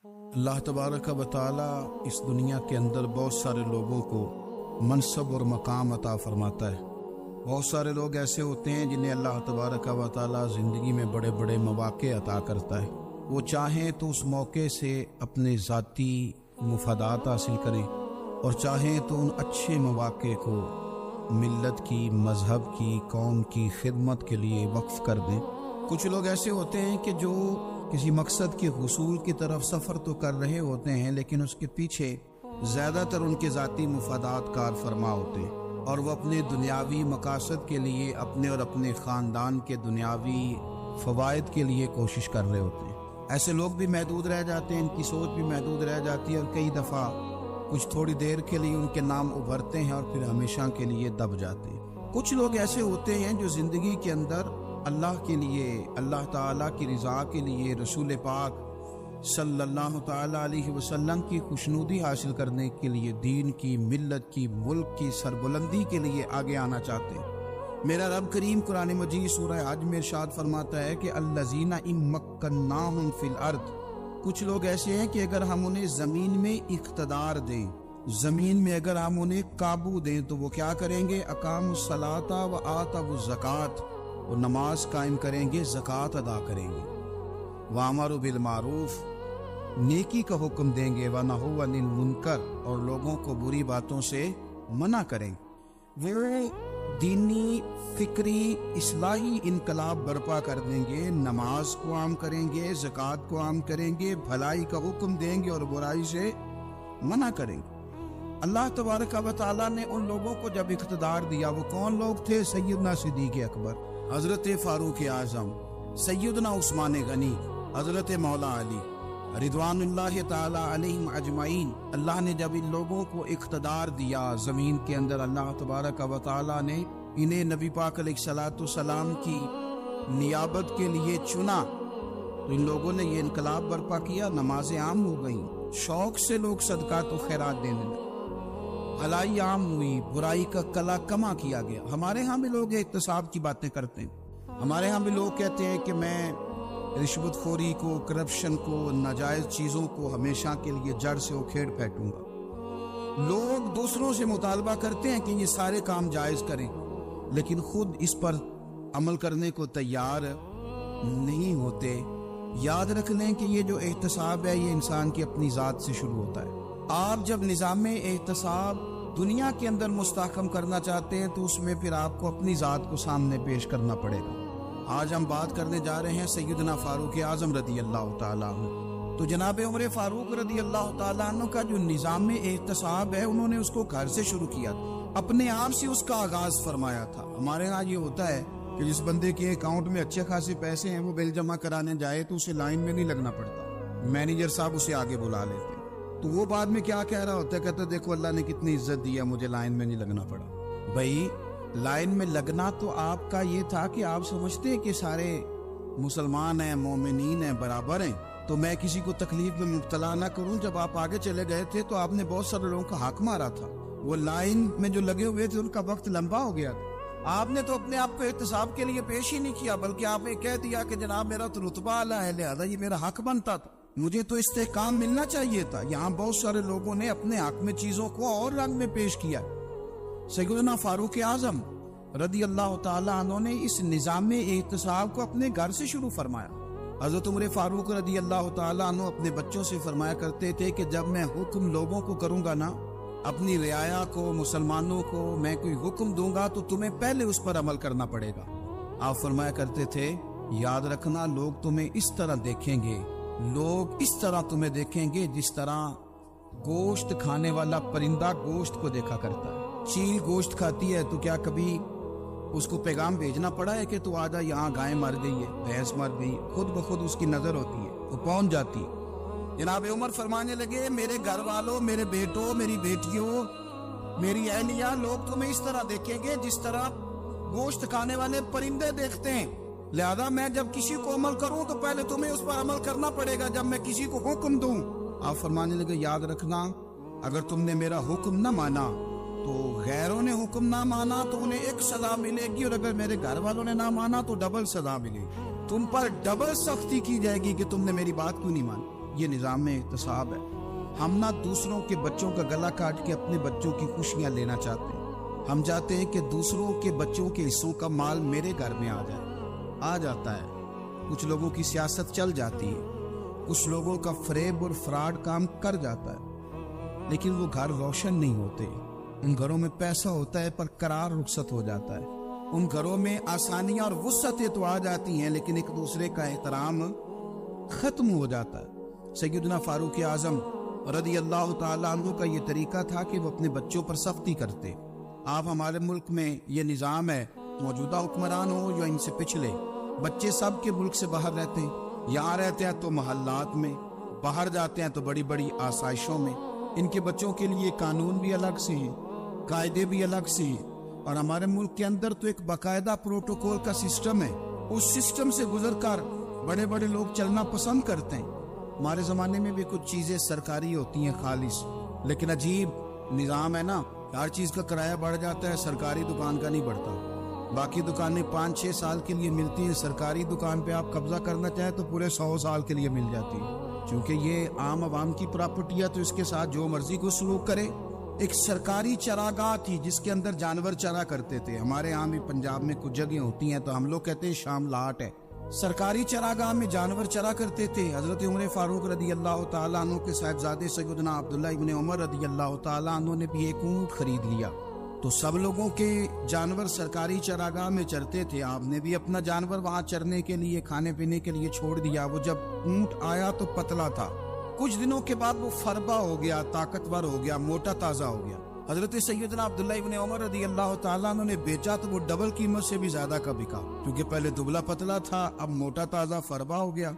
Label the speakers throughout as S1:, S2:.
S1: اللہ تبارک و تعالی اس دنیا کے اندر بہت سارے لوگوں کو منصب اور مقام عطا فرماتا ہے۔ بہت سارے لوگ ایسے ہوتے ہیں جنہیں اللہ تبارک و تعالی زندگی میں بڑے بڑے مواقع عطا کرتا ہے۔ وہ چاہیں تو اس موقع سے اپنے ذاتی مفادات حاصل کریں اور چاہیں تو ان اچھے مواقع کو ملت کی، مذہب کی، قوم کی خدمت کے لیے وقف کر دیں۔ کچھ لوگ ایسے ہوتے ہیں کہ جو کسی مقصد کے حصول کی طرف سفر تو کر رہے ہوتے ہیں، لیکن اس کے پیچھے زیادہ تر ان کے ذاتی مفادات کار فرما ہوتے ہیں اور وہ اپنے دنیاوی مقاصد کے لیے، اپنے اور اپنے خاندان کے دنیاوی فوائد کے لیے کوشش کر رہے ہوتے ہیں۔ ایسے لوگ بھی محدود رہ جاتے ہیں، ان کی سوچ بھی محدود رہ جاتی ہے اور کئی دفعہ کچھ تھوڑی دیر کے لیے ان کے نام ابھرتے ہیں اور پھر ہمیشہ کے لیے دب جاتے ہیں۔ کچھ لوگ ایسے ہوتے ہیں جو زندگی کے اندر اللہ کے لیے، اللہ تعالیٰ کی رضا کے لیے، رسول پاک صلی اللہ تعالیٰ علیہ وسلم کی خوشنودی حاصل کرنے کے لیے، دین کی، ملت کی، ملک کی سربلندی کے لیے آگے آنا چاہتے ہیں۔ میرا رب کریم قرآن مجید سورہ حج میں ارشاد فرماتا ہے کہ الذین ان مکناہم فی الارض، کچھ لوگ ایسے ہیں کہ اگر ہم انہیں زمین میں اقتدار دیں، زمین میں اگر ہم انہیں قابو دیں تو وہ کیا کریں گے؟ اقاموا الصلاۃ و آتوا الزکوٰۃ، وہ نماز قائم کریں گے، زکوٰۃ ادا کریں گے، وامروا بالمعروف، نیکی کا حکم دیں گے، ونہوا عن المنکر، اور لوگوں کو بری باتوں سے منع کریں گے۔ وہ دینی، فکری، اصلاحی انقلاب برپا کر دیں گے، نماز کو عام کریں گے، زکوٰۃ کو عام کریں گے، بھلائی کا حکم دیں گے اور برائی سے منع کریں گے۔ اللہ تبارک و تعالیٰ نے ان لوگوں کو جب اقتدار دیا، وہ کون لوگ تھے؟ سیدنا صدیق اکبر، حضرت فاروق اعظم، سیدنا عثمان غنی، حضرت مولا علی رضوان اللہ تعالی علیہم اجمعین۔ اللہ نے جب ان لوگوں کو اقتدار دیا زمین کے اندر، اللہ تبارک و تعالی نے انہیں نبی پاک علیہ الصلوۃ والسلام کی نیابت کے لیے چنا، تو ان لوگوں نے یہ انقلاب برپا کیا، نمازیں عام ہو گئیں، شوق سے لوگ صدقات و خیرات دینے لگے، بھلائی عام ہوئی، برائی کا کلا کما کیا گیا۔ ہمارے ہاں بھی لوگ احتساب کی باتیں کرتے ہیں، ہمارے ہاں بھی لوگ کہتے ہیں کہ میں رشوت خوری کو، کرپشن کو، ناجائز چیزوں کو ہمیشہ کے لیے جڑ سے اکھیڑ پھینکوں گا۔ لوگ دوسروں سے مطالبہ کرتے ہیں کہ یہ سارے کام جائز کریں، لیکن خود اس پر عمل کرنے کو تیار نہیں ہوتے۔ یاد رکھ لیں کہ یہ جو احتساب ہے یہ انسان کی اپنی ذات سے شروع ہوتا ہے۔ آپ جب نظام احتساب دنیا کے اندر مستحکم کرنا چاہتے ہیں تو اس میں پھر آپ کو اپنی ذات کو سامنے پیش کرنا پڑے گا۔ آج ہم بات کرنے جا رہے ہیں سیدنا فاروق اعظم رضی اللہ تعالیٰ عنہ۔ تو جناب عمر فاروق رضی اللہ تعالیٰ عنہ کا جو نظام احتساب ہے، انہوں نے اس کو گھر سے شروع کیا تھا، اپنے آپ سے اس کا آغاز فرمایا تھا۔ ہمارے ہاں یہ ہوتا ہے کہ جس بندے کے اکاؤنٹ میں اچھے خاصے پیسے ہیں، وہ بل جمع کرانے جائے تو اسے لائن میں نہیں لگنا پڑتا، مینیجر صاحب اسے آگے بلا لیتے، تو وہ بعد میں کیا کہہ رہا ہوتا ہے؟ کہتا ہے دیکھو اللہ نے کتنی عزت دی ہے، مجھے لائن میں نہیں لگنا پڑا۔ بھائی لائن میں لگنا تو آپ کا یہ تھا کہ آپ سمجھتے ہیں کہ سارے مسلمان ہیں، مومنین ہیں، برابر ہیں، تو میں کسی کو تکلیف میں مبتلا نہ کروں۔ جب آپ آگے چلے گئے تھے تو آپ نے بہت سارے لوگوں کا حق مارا تھا، وہ لائن میں جو لگے ہوئے تھے ان کا وقت لمبا ہو گیا تھا۔ آپ نے تو اپنے آپ کو احتساب کے لیے پیش ہی نہیں کیا، بلکہ آپ نے کہہ دیا کہ جناب میرا تو رتبہ اعلیٰ ہے، لہذا یہ میرا حق بنتا تھا، مجھے تو استحکام ملنا چاہیے تھا۔ یہاں بہت سارے لوگوں نے اپنے حق میں چیزوں کو اور رنگ میں پیش کیا۔ سیدنا فاروق اعظم رضی اللہ تعالیٰ عنہ نے اس نظام احتساب کو اپنے گھر سے شروع فرمایا۔ حضرت عمر فاروق رضی اللہ تعالیٰ عنہ اپنے بچوں سے فرمایا کرتے تھے کہ جب میں حکم لوگوں کو کروں گا نا، اپنی رعایا کو، مسلمانوں کو میں کوئی حکم دوں گا تو تمہیں پہلے اس پر عمل کرنا پڑے گا۔ آپ فرمایا کرتے تھے یاد رکھنا لوگ تمہیں اس طرح دیکھیں گے، لوگ اس طرح تمہیں دیکھیں گے جس طرح گوشت کھانے والا پرندہ گوشت کو دیکھا کرتا ہے۔ چیل گوشت کھاتی ہے تو کیا کبھی اس کو پیغام بھیجنا پڑا ہے کہ تو آجا یہاں گائے مر گئی ہے، بھینس مر گئی؟ خود بخود اس کی نظر ہوتی ہے، وہ پہنچ جاتی ہے۔ جناب عمر فرمانے لگے میرے گھر والوں، میرے بیٹوں، میری بیٹیوں، میری اہلیہ، لوگ تمہیں اس طرح دیکھیں گے جس طرح گوشت کھانے والے پرندے دیکھتے ہیں، لہذا میں جب کسی کو عمل کروں تو پہلے تمہیں اس پر عمل کرنا پڑے گا جب میں کسی کو حکم دوں۔ آپ فرمانے لگے یاد رکھنا اگر تم نے میرا حکم نہ مانا تو غیروں نے حکم نہ مانا تو انہیں ایک سزا ملے گی، اور اگر میرے گھر والوں نے نہ مانا تو ڈبل سزا ملے گی، تم پر ڈبل سختی کی جائے گی کہ تم نے میری بات کیوں نہیں مانی۔ یہ نظام اغتصاب ہے۔ ہم نہ دوسروں کے بچوں کا گلا کاٹ کے اپنے بچوں کی خوشیاں لینا چاہتے ہیں، ہم چاہتے ہیں کہ دوسروں کے بچوں کے حصوں کا مال میرے گھر میں آ جاتا ہے۔ کچھ لوگوں کی سیاست چل جاتی ہے، کچھ لوگوں کا فریب اور فراڈ کام کر جاتا ہے، لیکن وہ گھر روشن نہیں ہوتے۔ ان گھروں میں پیسہ ہوتا ہے پر قرار رخصت ہو جاتا ہے، ان گھروں میں آسانیاں اور وسعتیں تو آ جاتی ہیں لیکن ایک دوسرے کا احترام ختم ہو جاتا ہے۔ سیدنا فاروق اعظم رضی اللہ تعالیٰ عنہ کا یہ طریقہ تھا کہ وہ اپنے بچوں پر سختی کرتے۔ آپ ہمارے ملک میں یہ نظام ہے، موجودہ حکمران ہو یا ان سے پچھلے، بچے سب کے ملک سے باہر رہتے ہیں، یہاں رہتے ہیں تو محلات میں، باہر جاتے ہیں تو بڑی بڑی آسائشوں میں۔ ان کے بچوں کے لیے قانون بھی الگ سے ہیں، قاعدے بھی الگ سے ہیں، اور ہمارے ملک کے اندر تو ایک باقاعدہ پروٹوکول کا سسٹم ہے، اس سسٹم سے گزر کر بڑے بڑے لوگ چلنا پسند کرتے ہیں۔ ہمارے زمانے میں بھی کچھ چیزیں سرکاری ہوتی ہیں خالص، لیکن عجیب نظام ہے نا، ہر چیز کا کرایہ بڑھ جاتا ہے، سرکاری دکان کا نہیں بڑھتا۔ باقی دکانیں 5-6 سال کے لیے ملتی ہیں، سرکاری دکان پہ آپ قبضہ کرنا چاہیں تو پورے 100 سال کے لیے مل جاتی ہے۔ چونکہ یہ عام عوام کی پراپرٹی ہے تو اس کے ساتھ جو مرضی کو سلوک کرے۔ ایک سرکاری چراگاہ تھی جس کے اندر جانور چرا کرتے تھے، ہمارے ہاں بھی پنجاب میں کچھ جگہیں ہوتی ہیں تو ہم لوگ کہتے ہیں شام لاٹ ہے۔ سرکاری چراگاہ میں جانور چرا کرتے تھے۔ حضرت عمر فاروق رضی اللہ تعالیٰ عنہ کے صاحبزادے سیدنا عبداللہ ابن عمر رضی اللہ تعالیٰ عنہ نے بھی ایک اونٹ خرید لیا، تو سب لوگوں کے جانور سرکاری چراگاہ میں چرتے تھے، آپ نے بھی اپنا جانور وہاں چرنے کے لیے، کھانے پینے کے لیے چھوڑ دیا۔ وہ جب اونٹ آیا تو پتلا تھا، کچھ دنوں کے بعد وہ فربا ہو گیا، طاقتور ہو گیا، موٹا تازہ ہو گیا۔ حضرت سیدنا عبداللہ ابن عمر رضی اللہ تعالیٰ عنہ نے بیچا تو وہ ڈبل قیمت سے بھی زیادہ کا بکا، کیونکہ پہلے دبلا پتلا تھا، اب موٹا تازہ فربا ہو گیا۔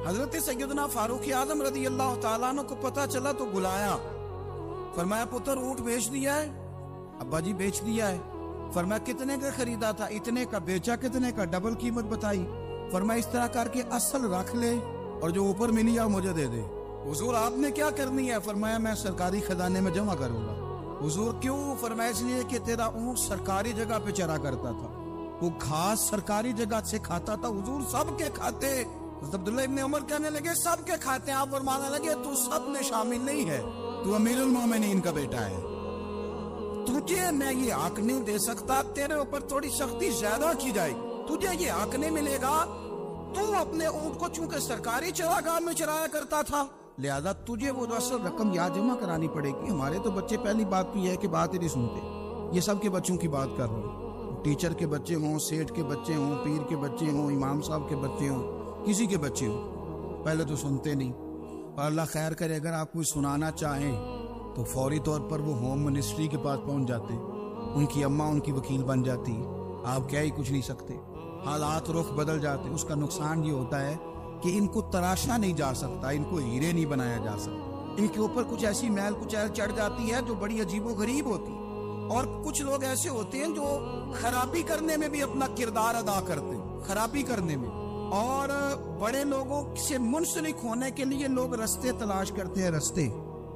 S1: حضرت سیدنا فاروق اعظم رضی اللہ تعالیٰ عنہ کو پتا چلا تو بلایا، فرمایا پتر اونٹ بیچ دیا ہے؟ ابا جی بیچ دیا ہے۔ فرمایا کتنے کا خریدا تھا؟ اتنے کا۔ بیچا کتنے کا؟ ڈبل قیمت بتائی۔ فرمایا اس طرح کر کے اصل رکھ لے اور جو اوپر ملی ہے مجھے دے دے۔ حضور آپ نے کیا کرنی ہے؟ فرمایا میں سرکاری خزانے میں جمع کروں گا۔ حضور کیوں؟ فرمایا اس لیے کہ تیرا اونٹ سرکاری جگہ پہ چرا کرتا تھا، وہ گھاس سرکاری جگہ سے کھاتا تھا۔ حضور سب کے کھاتے؟ عبداللہ ابن عمر کہنے لگے سب کے کھاتے ہیں۔ آپ فرمانے لگے تو سب میں شامل نہیں ہے، تو امیر المومنین کا بیٹا ہے، تجھے میں یہ حق نہیں دے سکتا، تیرے اوپر تھوڑی سختی زیادہ کی جائے، تجھے یہ حق نہیں ملے گا۔ تو اپنے اونٹ کو چونکہ سرکاری چراگاہ میں چرایا کرتا تھا، لہذا تجھے وہ اصل رقم یاد جمع کرانی پڑے گی۔ ہمارے تو بچے پہلی بات تو یہ ہے کہ بات ہی نہیں سنتے۔ یہ سب کے بچوں کی بات کر رہا ہوں، ٹیچر کے بچے ہوں، سیٹ کے بچے ہوں، پیر کے بچے ہوں، امام صاحب کے بچے ہوں، کسی کے بچے ہوں، پہلے تو سنتے نہیں۔ اور اللہ خیر کرے، اگر آپ کوئی سنانا چاہیں تو فوری طور پر وہ ہوم منسٹری کے پاس پہنچ جاتے، ان کی اماں ان کی وکیل بن جاتی، آپ کہہ ہی کچھ نہیں سکتے، حالات رخ بدل جاتے۔ اس کا نقصان یہ ہوتا ہے کہ ان کو تراشا نہیں جا سکتا، ان کو ہیرے نہیں بنایا جا سکتا، ان کے اوپر کچھ ایسی میل کچیل چڑھ جاتی ہے جو بڑی عجیب و غریب ہوتی۔ اور کچھ لوگ ایسے ہوتے ہیں جو خرابی کرنے میں بھی اپنا کردار ادا کرتے ہیں، خرابی کرنے میں، اور بڑے لوگوں سے منسلک ہونے کے لیے لوگ رستے تلاش کرتے ہیں، رستے۔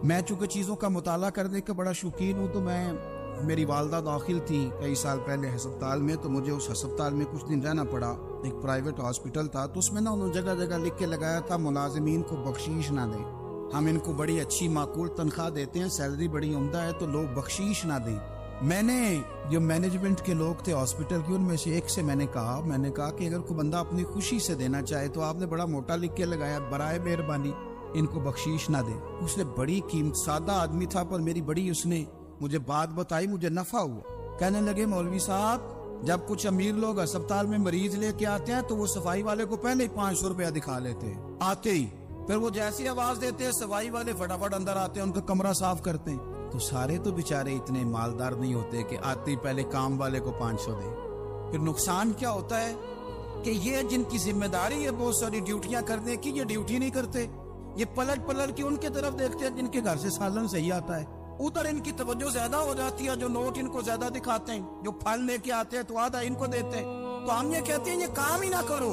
S1: میں چونکہ چیزوں کا مطالعہ کرنے کا بڑا شوقین ہوں، تو میری والدہ داخل تھی کئی سال پہلے ہسپتال میں، تو مجھے اس ہسپتال میں کچھ دن رہنا پڑا۔ ایک پرائیویٹ ہاسپٹل تھا، تو اس میں انہوں نے جگہ جگہ لکھ کے لگایا تھا ملازمین کو بخشیش نہ دیں، ہم ان کو بڑی اچھی معقول تنخواہ دیتے ہیں، سیلری بڑی عمدہ ہے، تو لوگ بخشیش نہ دیں۔ میں نے جو مینجمنٹ کے لوگ تھے ہاسپٹل کے، ان میں سے ایک سے میں نے کہا کہ اگر کوئی بندہ اپنی خوشی سے دینا چاہے تو آپ نے بڑا موٹا لکھ کے لگایا، برائے مہربانی ان کو بخشیش نہ دے۔ اس نے بڑی قیمت، سادہ آدمی تھا پر میری بڑی اس نے مجھے بات بتائی، مجھے نفع ہوا۔ کہنے لگے مولوی صاحب، جب کچھ امیر لوگ اسپتال میں مریض لے کے آتے ہیں تو وہ صفائی والے کو پہلے ہی 500 روپیہ دکھا لیتے ہیں آتے ہی، پھر وہ جیسی آواز دیتے ہیں صفائی والے فٹافٹ اندر آتے ہیں، ان کا کمرہ صاف کرتے ہیں۔ تو سارے تو بیچارے اتنے مالدار نہیں ہوتے کہ آتے ہی پہلے کام والے کو 500 دیں۔ پھر نقصان کیا ہوتا ہے کہ یہ جن کی ذمہ داری ہے بہت ساری ڈیوٹیاں کرنے کی، یہ ڈیوٹی نہیں کرتے، یہ پلٹ کے ان کے طرف دیکھتے ہیں جن کے گھر سے سالن صحیح آتا ہے، ادھر ان کی توجہ زیادہ ہو جاتی ہے، جو نوٹ ان کو زیادہ دکھاتے ہیں، جو پھل لے کے آتے ہیں تو آدھا ان کو دیتے ہیں۔ تو ہم یہ کہتے ہیں یہ کام ہی نہ کرو،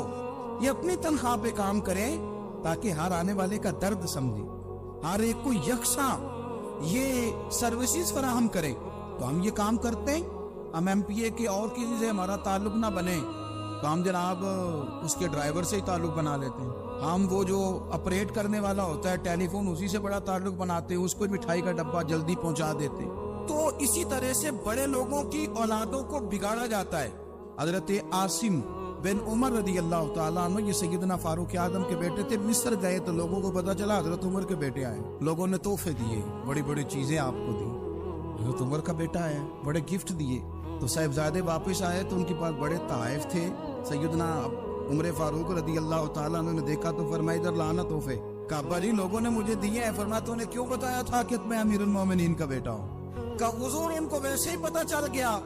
S1: یہ اپنی تنخواہ پہ کام کریں تاکہ ہر آنے والے کا درد سمجھے، ہر ایک کو یکساں یہ سروسز فراہم کریں۔ تو ہم یہ کام کرتے ہیں، ہم ایم پی اے کے اور کسی سے ہمارا تعلق نہ بنے تو ہم جناب اس کے ڈرائیور سے ہی تعلق بنا لیتے ہیں، ہم وہ جو آپریٹ کرنے والا ہوتا ہے ٹیلی فون، اسی سے بڑا تعلق بناتے ہیں، اس کو مٹھائی کا ڈبہ جلدی پہنچا دیتے ہیں۔ تو اسی طرح سے بڑے لوگوں کی اولادوں کو بگاڑا جاتا ہے۔ حضرت عاصم بن عمر رضی اللہ تعالیٰ عنہ، یہ سیدنا فاروق اعظم کے بیٹے تھے، مصر گئے تو لوگوں کو پتا چلا حضرت عمر کے بیٹے آئے، لوگوں نے تحفے دیے، بڑی بڑی چیزیں آپ کو دی، حضرت عمر کا بیٹا آیا، بڑے گفٹ دیے۔ تو صاحبزادے واپس آئے تو ان کے پاس بڑے تحائف تھے۔ سیدنا عمر فاروق رضی اللہ تعالیٰ عنہ نے دیکھا تو فرمایا ادھر لانا تحفے۔ کہا ابا جی لوگوں نے مجھے دیے ہیں۔ فرمایا تو نے کیوں بتایا تھا کہ میں امیر المومنین کا بیٹا ہوں؟ کہا حضور ان کو ویسے ہی پتا چل گیا۔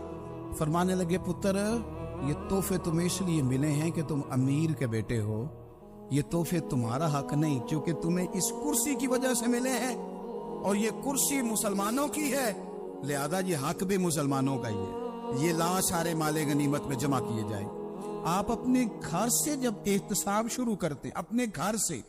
S1: فرمانے لگے پتر یہ تحفے تمہیں اس لیے ملے ہیں کہ تم امیر کے بیٹے ہو، یہ تحفے تمہارا حق نہیں، چونکہ تمہیں اس کرسی کی وجہ سے ملے ہیں اور یہ کرسی مسلمانوں کی ہے، لہذا یہ حق بھی مسلمانوں کا ہی ہے، یہ لا سارے مال غنیمت میں جمع کیے جائیں۔ آپ اپنے گھر سے جب احتساب شروع کرتے ہیں، اپنے گھر سے،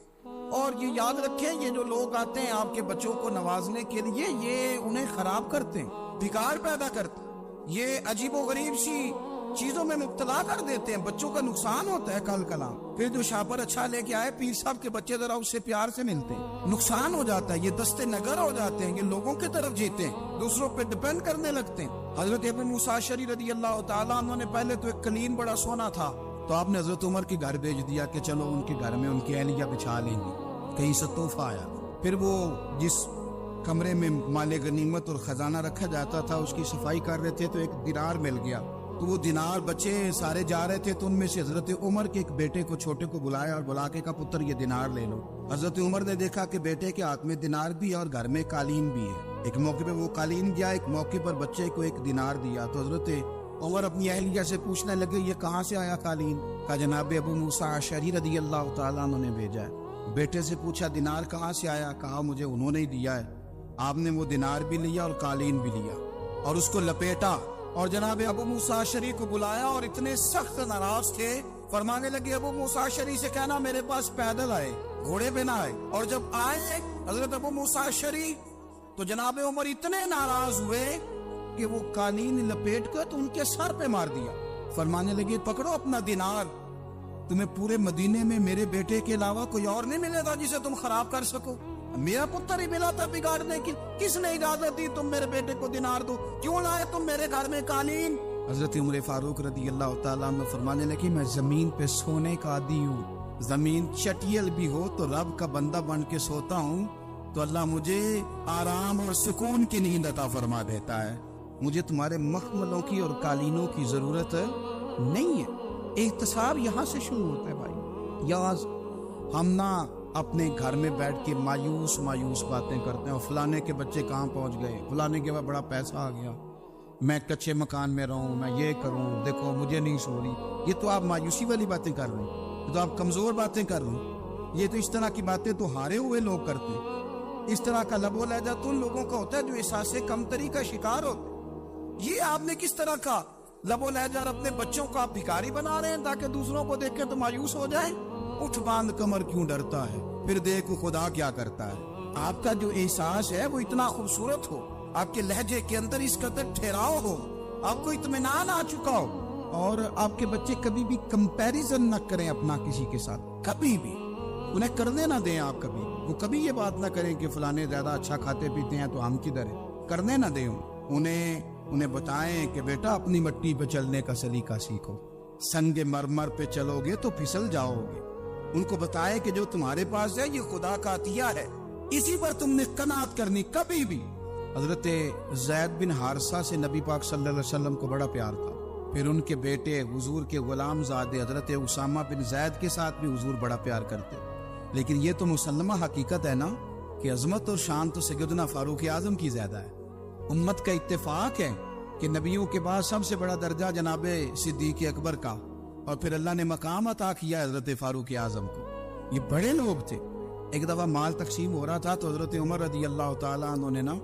S1: اور یہ یاد رکھیں یہ جو لوگ آتے ہیں آپ کے بچوں کو نوازنے کے لیے، یہ انہیں خراب کرتے ہیں، بگاڑ پیدا کرتے ہیں، یہ عجیب و غریب سی چیزوں میں مبتلا کر دیتے ہیں، بچوں کا نقصان ہوتا ہے کل کلام۔ پھر جو شاپر اچھا لے کے آئے پیر صاحب کے بچے ذرا اس سے پیار سے ملتے ہیں، نقصان ہو جاتا ہے، یہ دستے نگر ہو جاتے ہیں، یہ لوگوں کی طرف جیتے ہیں، دوسروں پہ ڈیپینڈ کرنے لگتے ہیں۔ حضرت ابو موسیٰ اشعری رضی اللہ تعالیٰ عنہ نے پہلے تو ایک قلین بڑا سونا تھا، تو آپ نے حضرت عمر کے گھر بھیج دیا کہ چلو ان کے گھر میں ان کی اہلیہ بچھا لیں گے، کہیں سے تحفہ آیا۔ پھر وہ جس کمرے میں مال غنیمت اور خزانہ رکھا جاتا تھا اس کی صفائی کر رہے تھے تو ایک دینار مل گیا، تو وہ دینار بچے سارے جا رہے تھے، تو ان میں سے حضرت عمر کے ایک بیٹے کو چھوٹے کو بلایا اور بلا کے کہا پتر یہ دینار لے لو۔ حضرت عمر نے دیکھا کہ بیٹے کے ہاتھ میں دینار بھی ہے اور گھر میں قالین بھی ہے، ایک موقع پہ وہ قالین دیا، ایک موقع پر بچے کو ایک دینار دیا۔ تو حضرت عمر اپنی اہلیہ سے پوچھنے لگے یہ کہاں سے آیا قالین؟ کہا جناب ابو موسیٰ اشعری رضی اللہ تعالیٰ عنہ نے بھیجا ہے۔ بیٹے سے پوچھا دینار کہاں سے آیا؟ کہا مجھے انہوں نے ہی دیا ہے۔ آپ نے وہ دینار بھی لیا اور قالین بھی لیا اور اس کو لپیٹا اور جناب ابو موسیٰ اشعری کو بلایا، اور اتنے سخت ناراض تھے، فرمانے لگے ابو موسیٰ اشعری سے کہنا میرے پاس پیدل آئے، گھوڑے پہ نہ آئے۔ اور جب آئے حضرت ابو موسیٰ اشعری تو جناب عمر اتنے ناراض ہوئے کہ وہ قالین لپیٹ کر تو ان کے سر پہ مار دیا۔ فرمانے لگے پکڑو اپنا دینار، تمہیں پورے مدینے میں میرے بیٹے کے علاوہ کوئی اور نہیں ملے گا جسے تم خراب کر سکو، میرا پتر ہی ملا تھا بگاڑنے کی، کس نے اجازت دی تم میرے بیٹے کو دینار دو؟ کیوں لائے تم میرے گھر میں قالین؟ حضرت عمر فاروق رضی اللہ تعالیٰ عنہ فرمانے لگے میں زمین پہ سونے کا عادی ہوں، زمین چٹیل بھی ہو تو رب کا بندہ بن کے سوتا ہوں تو اللہ مجھے آرام اور سکون کی نیند عطا فرما دیتا ہے، مجھے تمہارے مخملوں کی اور قالینوں کی ضرورت نہیں ہے۔ احتساب یہاں سے شروع ہوتا ہے بھائی، یاز ہم نہ اپنے گھر میں بیٹھ کے مایوس باتیں کرتے ہیں، اور فلانے کے بچے کہاں پہنچ گئے، فلانے کے بعد بڑا پیسہ آ گیا، میں کچے مکان میں رہوں، میں یہ کروں، دیکھو مجھے نہیں سو رہی۔ یہ تو آپ مایوسی والی باتیں کر رہے ہیں، یہ تو آپ کمزور باتیں کر رہے ہیں، یہ تو اس طرح کی باتیں تو ہارے ہوئے لوگ کرتے ہیں۔ اس طرح کا لب و لہجہ تو ان لوگوں کا ہوتا ہے جو احساس کمتری کا شکار ہوتے ہیں۔ یہ آپ نے کس طرح کا لب و لہجہ، اپنے بچوں کو آپ بھکاری بنا رہے ہیں تاکہ دوسروں کو دیکھ کے تو مایوس ہو جائیں۔ اٹھ باندھ کمر کیوں ڈرتا ہے، پھر دیکھو خدا کیا کرتا ہے۔ آپ کا جو احساس ہے وہ اتنا خوبصورت ہو، آپ کے لہجے کے اندر اس قدر ٹھہراؤ ہو، آپ کو اطمینان آ چکا ہو، اور آپ کے بچے کبھی بھی کمپیریزن نہ کریں اپنا کسی کے ساتھ، کبھی بھی انہیں کرنے نہ دیں۔ آپ کبھی وہ کبھی یہ بات نہ کریں کہ فلانے زیادہ اچھا کھاتے پیتے ہیں تو ہم کدھر ہیں، کرنے نہ دیں۔ انہیں بتائیں کہ بیٹا اپنی مٹی پہ چلنے کا سلیقہ سیکھو، سنگ مرمر پہ چلو گے تو پھسل جاؤ گے۔ ان کو بتائے کہ جو تمہارے پاس ہے یہ خدا کا عطیہ ہے، اسی پر تم نے قناعت کرنی کبھی بھی۔ حضرت زید بن حارثہ سے نبی پاک صلی اللہ علیہ وسلم کو بڑا پیار تھا، پھر ان کے بیٹے حضور کے غلام زادے حضرت اسامہ بن زید کے ساتھ بھی حضور بڑا پیار کرتے، لیکن یہ تو مسلمہ حقیقت ہے نا کہ عظمت اور شان تو سیدنا فاروق اعظم کی زیادہ ہے۔ امت کا اتفاق ہے کہ نبیوں کے بعد سب سے بڑا درجہ جناب صدیق اکبر کا، اور پھر اللہ نے مقام عطا کیا حضرت فاروق اعظم کو۔ یہ بڑے لوگ تھے۔ ایک دفعہ مال تقسیم ہو رہا تھا تو حضرت عمر رضی اللہ تعالیٰ عنہ نے نا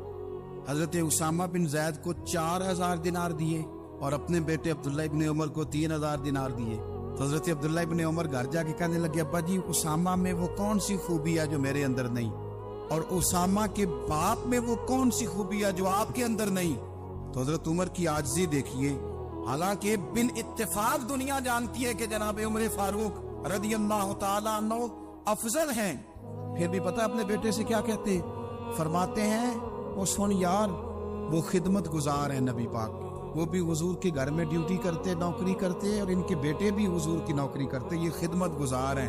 S1: حضرت اسامہ بن زید کو 4000 دینار دیے اور اپنے بیٹے عبداللہ ابن عمر کو 3000 دینار دیے۔ تو حضرت عبداللہ ابن عمر گھر جا کے کہنے لگے ابا جی اسامہ میں وہ کون سی خوبی ہے جو میرے اندر نہیں، اور اسامہ کے باپ میں وہ کون سی خوبی ہے جو آپ کے اندر نہیں۔ تو حضرت عمر کی عاجزی دیکھیے، حالانکہ بن اتفاق دنیا جانتی ہے کہ جناب عمر فاروق رضی اللہ تعالیٰ عنہ افضل ہیں، پھر بھی پتہ اپنے بیٹے سے کیا کہتے ہیں؟ فرماتے ہیں وہ سن یار، وہ خدمت گزار ہیں نبی پاک کے، وہ بھی حضور کے گھر میں ڈیوٹی کرتے، نوکری کرتے، اور ان کے بیٹے بھی حضور کی نوکری کرتے، یہ خدمت گزار ہیں۔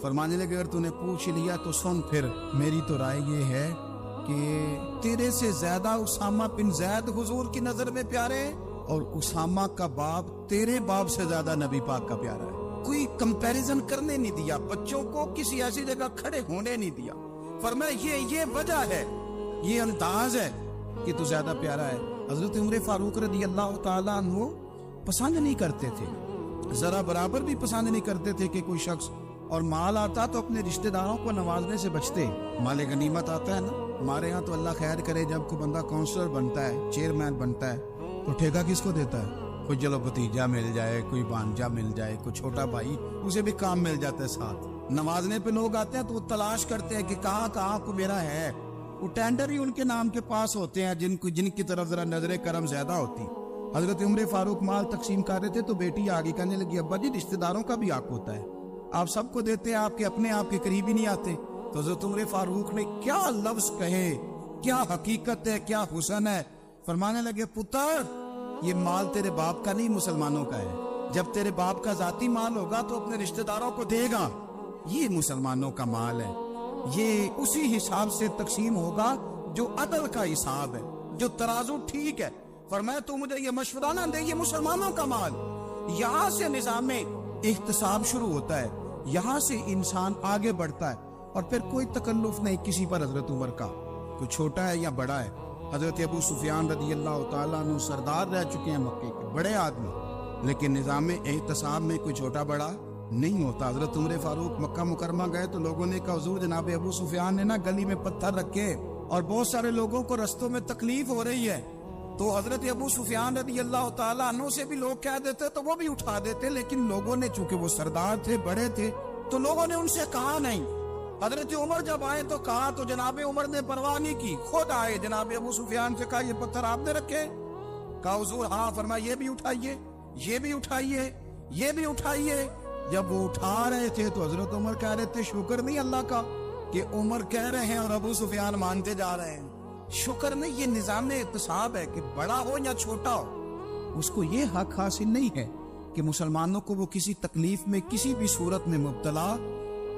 S1: فرمانے لگے اگر تو نے پوچھ لیا تو سن، پھر میری تو رائے یہ ہے کہ تیرے سے زیادہ اسامہ بن زید حضور کی نظر میں پیارے ہیں، اور اسامہ کا باپ تیرے باپ سے زیادہ نبی پاک کا پیارا ہے۔ کوئی کمپیریزن کرنے نہیں دیا، بچوں کو کسی ایسی جگہ کھڑے ہونے نہیں دیا۔ فرمایا یہ وجہ ہے، یہ انداز ہے کہ تو زیادہ پیارا ہے۔ حضرت عمر فاروق رضی اللہ تعالیٰ عنہ پسند نہیں کرتے تھے، ذرا برابر بھی پسند نہیں کرتے تھے کہ کوئی شخص اور مال آتا تو اپنے رشتہ داروں کو نوازنے سے بچتے۔ مال غنیمت آتا ہے نا، ہمارے ہاں تو اللہ خیر کرے جب کوئی بندہ کونسلر بنتا ہے، چیئرمین بنتا ہے، تو ٹھیکہ کس کو دیتا ہے؟ کوئی چلو بھتیجا مل جائے، کوئی بانجا مل جائے، کوئی چھوٹا بھائی، اسے بھی کام مل جاتا ہے ساتھ۔ نوازنے پہ لوگ آتے ہیں تو وہ تلاش کرتے ہیں کہ کہاں کو میرا ہے، وہ ٹینڈر ہی ان کے نام کے پاس ہوتے ہیں جن کی طرف ذرا نظر کرم زیادہ ہوتی۔ حضرت عمر فاروق مال تقسیم کر رہے تھے تو بیٹی آگے کہنے لگی ابا جی رشتہ داروں کا بھی حق ہوتا ہے، آپ سب کو دیتے ہیں، آپ کے قریب ہی نہیں آتے۔ تو حضرت عمر فاروق نے کیا لفظ کہے، کیا حقیقت ہے، کیا حسن ہے۔ فرمانے لگے پتر یہ مال تیرے باپ کا نہیں، مسلمانوں کا ہے، جب تیرے باپ کا ذاتی مال ہوگا تو اپنے رشتہ داروں کو دے گا، یہ مسلمانوں کا مال ہے، یہ اسی حساب سے تقسیم ہوگا جو عدل کا حساب ہے، جو ترازو ٹھیک ہے۔ فرمایا تو مجھے یہ مشورہ نہ دے، یہ مسلمانوں کا مال۔ یہاں سے نظام احتساب شروع ہوتا ہے، یہاں سے انسان آگے بڑھتا ہے، اور پھر کوئی تکلف نہیں کسی پر حضرت عمر کا، کوئی چھوٹا ہے یا بڑا ہے۔ حضرت ابو سفیان رضی اللہ تعالیٰ عنہ سردار رہ چکے ہیں مکے کے، بڑے آدمی، لیکن نظام احتساب میں کوئی چھوٹا بڑا نہیں ہوتا۔ حضرت عمر فاروق مکہ مکرمہ گئے تو لوگوں نے کہا حضور جناب ابو سفیان نے نا گلی میں پتھر رکھے اور بہت سارے لوگوں کو رستوں میں تکلیف ہو رہی ہے، تو حضرت ابو سفیان رضی اللہ تعالیٰ عنہ سے بھی لوگ کہہ دیتے تو وہ بھی اٹھا دیتے، لیکن لوگوں نے چونکہ وہ سردار تھے، بڑے تھے، تو لوگوں نے ان سے کہا نہیں۔ حضرت عمر جب آئے تو کہا تو جناب عمر نے پرواہ نہیں کی، خود آئے، جناب ابو سفیان سے کہا یہ پتھر آپ نے رکھے؟ کہا حضور ہاں۔ فرمایا یہ بھی اٹھائیے، یہ بھی اٹھائیے، یہ بھی اٹھائیے۔ جب وہ اٹھا رہے تھے تو حضرت عمر کہہ رہے تھے شکر نہیں اللہ کا کہ عمر کہہ رہے ہیں اور ابو سفیان مانتے جا رہے ہیں، شکر نہیں۔ یہ نظام احتساب ہے کہ بڑا ہو یا چھوٹا ہو، اس کو یہ حق حاصل نہیں ہے کہ مسلمانوں کو وہ کسی تکلیف میں کسی بھی صورت میں مبتلا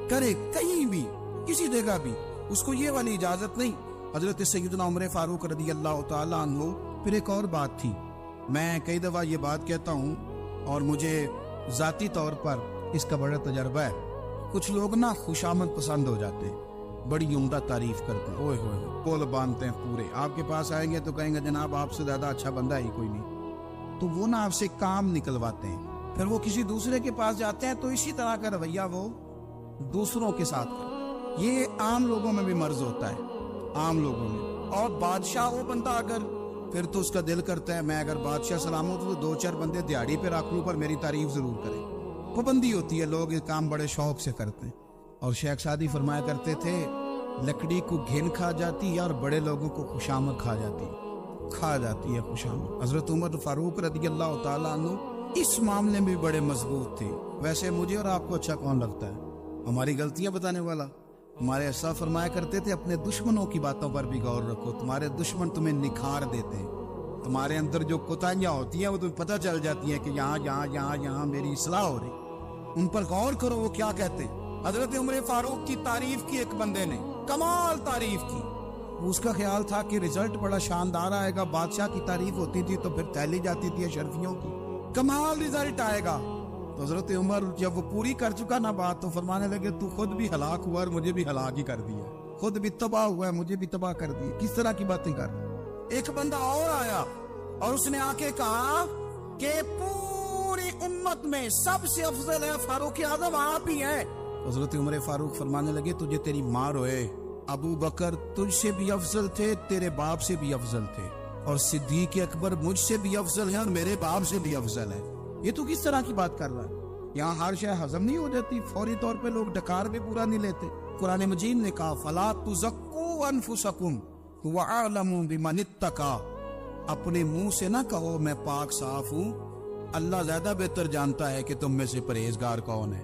S1: کرے، کہیں بھی کسی جگہ بھی، اس کو یہ والی اجازت نہیں۔ حضرت سیدنا عمر فاروق رضی اللہ تعالیٰ عنہ۔ پھر ایک اور بات تھی، میں کئی دفعہ یہ بات کہتا ہوں اور مجھے ذاتی طور پر اس کا بڑا تجربہ ہے، کچھ لوگ نا خوشامد پسند ہو جاتے ہیں، بڑی عمدہ تعریف کرتے ہیں، اوئے ہوئے پول باندھتے ہیں پورے، آپ کے پاس آئیں گے تو کہیں گے جناب آپ سے زیادہ اچھا بندہ ہی کوئی نہیں، تو وہ نا آپ سے کام نکلواتے ہیں، پھر وہ کسی دوسرے کے پاس جاتے ہیں تو اسی طرح کا رویہ وہ دوسروں کے ساتھ کرتے۔ یہ عام لوگوں میں بھی مرض ہوتا ہے، عام لوگوں میں، اور بادشاہ وہ بندہ اگر پھر تو اس کا دل کرتا ہے میں اگر بادشاہ سلام ہوں تو دو چار بندے دیہڑی پہ رکھ لوں پر میری تعریف ضرور کریں، پابندی ہوتی ہے، لوگ یہ کام بڑے شوق سے کرتے ہیں۔ اور شیخ سعدی فرمایا کرتے تھے لکڑی کو گھن کھا جاتی ہے اور بڑے لوگوں کو خوشامد کھا جاتی ہے خوشامد۔ حضرت عمر فاروق رضی اللہ تعالیٰ عنہ اس معاملے میں بھی بڑے مضبوط تھے۔ ویسے مجھے اور آپ کو اچھا کون لگتا ہے؟ ہماری غلطیاں بتانے والا؟ ہمارے ایسا فرمایا کرتے تھے اپنے دشمنوں کی باتوں پر بھی غور رکھو، تمہارے دشمن تمہیں نکھار دیتے ہیں، تمہارے اندر جو کوتاہیاں ہوتی ہیں وہ تمہیں پتہ چل جاتی ہیں کہ یہاں میری اصلاح ہو رہی، ان پر غور کرو وہ کیا کہتے ہیں۔ حضرت عمر فاروق کی تعریف کی ایک بندے نے، کمال تعریف کی، اس کا خیال تھا کہ رزلٹ بڑا شاندار آئے گا، بادشاہ کی تعریف ہوتی تھی تو پھر تھیلی جاتی تھی اشرفیوں کی، کمال رزلٹ آئے گا۔ تو حضرت عمر جب وہ پوری کر چکا نا بات تو فرمانے لگے تو خود بھی ہلاک ہوا اور مجھے بھی ہلاک ہی کر دیا، خود بھی تباہ ہوا ہے مجھے بھی تباہ کر دیا، کس طرح کی باتیں کر رہے۔ ایک بندہ اور آیا اور اس نے آ کے کہا کہ پوری امت میں سب سے افضل ہے فاروق اعظم آپ ہی ہیں۔ حضرت عمر فاروق فرمانے لگے تجھے تیری ماں روئے، ابو بکر تجھ سے بھی افضل تھے، تیرے باپ سے بھی افضل تھے، اور صدیق اکبر مجھ سے بھی افضل ہے اور میرے باپ سے بھی افضل ہے۔ یہ تو کس طرح کی بات کر رہا ہے؟ یہاں ہر شے ہضم نہیں ہو جاتی، فوری طور پہ لوگ ڈکار بھی پورا نہیں لیتے۔ قرآن مجید نے کہا فَلَا تُزَكُّوا أَنفُسَكُمْ هُوَ أَعْلَمُ بِمَنِ اتَّقَىٰ، اپنے منہ سے نہ کہو میں پاک صاف ہوں، اللہ زیادہ بہتر جانتا ہے کہ تم میں سے پرہیزگار کون ہے۔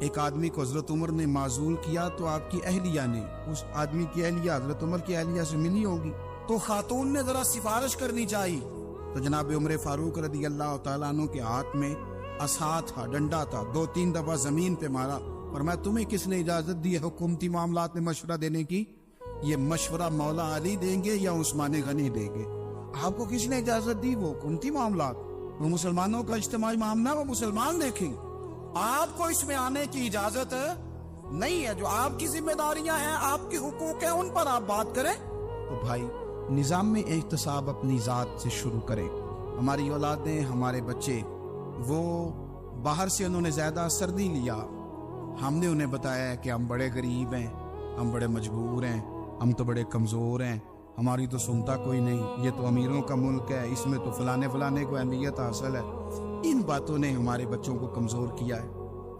S1: ایک آدمی کو حضرت عمر نے معزول کیا تو آپ کی اہلیہ نے اس آدمی کی اہلیہ حضرت عمر کی اہلیہ سے ملی ہوگی، تو خاتون نے ذرا سفارش کرنی چاہیے. تو جناب عمر فاروق رضی اللہ تعالیٰ عنہ کے ہاتھ میں عصا تھا، ڈنڈا تھا، 2-3 دفعہ زمین پہ مارا. فرمایا تمہیں کس نے اجازت دی ہے حکومتی معاملات میں مشورہ دینے کی؟ یہ مشورہ مولا علی دیں گے یا عثمان غنی دیں گے؟ آپ کو کس نے اجازت دی؟ وہ حکومتی معاملات، وہ مسلمانوں کا اجتماعی معاملہ وہ مسلمان دیکھیں. آپ کو اس میں آنے کی اجازت نہیں ہے. جو آپ کی ذمہ داریاں ہیں، آپ کے حقوق ہیں، ان پر آپ بات کریں. تو بھائی نظام میں احتساب اپنی ذات سے شروع کریں. ہماری اولادیں، ہمارے بچے، وہ باہر سے انہوں نے زیادہ اثر نہیں لیا. ہم نے انہیں بتایا ہے کہ ہم بڑے غریب ہیں، ہم بڑے مجبور ہیں، ہم تو بڑے کمزور ہیں، ہماری تو سنتا کوئی نہیں، یہ تو امیروں کا ملک ہے، اس میں تو فلانے کو اہمیت حاصل ہے. ان باتوں نے ہمارے بچوں کو کمزور کیا ہے.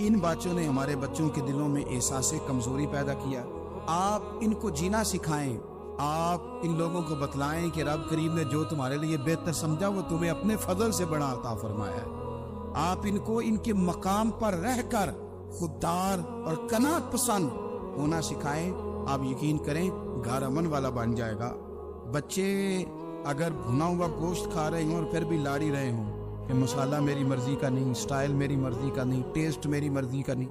S1: ان باتوں نے ہمارے بچوں کے دلوں میں احساس کمزوری پیدا کیا. آپ ان کو جینا سکھائیں. آپ ان لوگوں کو بتلائیں کہ رب کریم نے جو تمہارے لیے بہتر سمجھا وہ تمہیں اپنے فضل سے بڑا عطا فرمایا ہے. آپ ان کو ان کے مقام پر رہ کر خوددار اور قناعت پسند ہونا سکھائیں. آپ یقین کریں گھر امن والا بن جائے گا. بچے اگر بھنا ہوا گوشت کھا رہے ہوں اور پھر بھی لاڑی رہے ہوں کہ مسالہ میری مرضی کا نہیں، سٹائل میری مرضی کا نہیں، ٹیسٹ میری مرضی کا نہیں،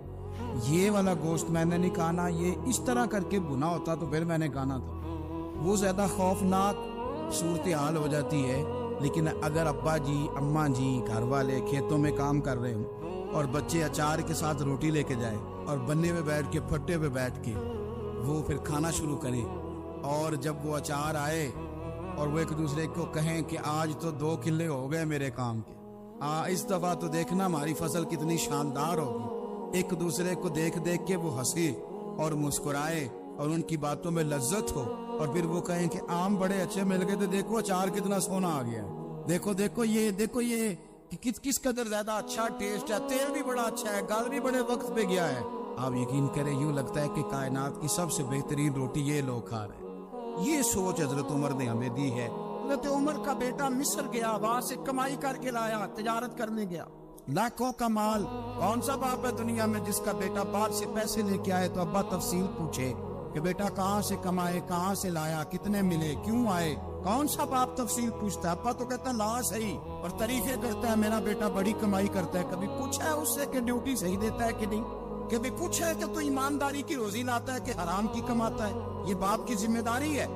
S1: یہ والا گوشت میں نے نہیں کھانا، یہ اس طرح کر کے بھنا ہوتا تو پھر میں نے کھانا تھا، وہ زیادہ خوفناک صورتحال ہو جاتی ہے. لیکن اگر ابا جی، اماں جی، گھر والے کھیتوں میں کام کر رہے ہوں اور بچے اچار کے ساتھ روٹی لے کے جائیں اور بننے پہ بیٹھ کے، پھٹے پہ بیٹھ کے وہ پھر کھانا شروع کریں، اور جب وہ اچار آئے اور وہ ایک دوسرے کو کہیں کہ آج تو 2 کلے ہو گئے میرے کام کے، اس دفعہ تو دیکھنا ہماری فصل کتنی شاندار ہوگی. ایک دوسرے کو دیکھ دیکھ کے وہ ہنسے اور مسکرائے اور ان کی باتوں میں لذت ہو، اور پھر وہ کہیں کہ آم بڑے اچھے مل گئے تھے، دیکھو اچار کتنا سونا آ گیا ہے، دیکھو یہ کس قدر زیادہ اچھا ٹیسٹ ہے، تیل بھی بڑا اچھا ہے، گل بھی بڑے وقت پہ گیا ہے. آپ یقین کریں یوں لگتا ہے کہ کائنات کی سب سے بہترین روٹی یہ لوگ کھا رہے ہیں. یہ سوچ حضرت عمر نے ہمیں دی ہے. حضرت عمر کا بیٹا مصر گیا، وہاں سے کمائی کر کے لایا، تجارت کرنے گیا، لاکھوں کا مال. کون سا باپ ہے دنیا میں جس کا بیٹا باہر سے پیسے لے کے آئے تو ابا تفصیل پوچھے کہ بیٹا کہاں سے کمائے، کہاں سے لایا، کتنے ملے، کیوں آئے؟ کون سا باپ تفصیل پوچھتا ہے؟ ابا تو کہتا ہے لا صحیح، اور تعریفیں کرتا ہے میرا بیٹا بڑی کمائی کرتا ہے. کبھی پوچھا ہے اس سے کہ ڈیوٹی صحیح دیتا ہے کہ نہیں؟ کبھی پوچھا ہے کہ تو ایمانداری کی روزی لاتا ہے کہ حرام کی کماتا ہے؟ یہ باپ کی ذمہ داری ہے،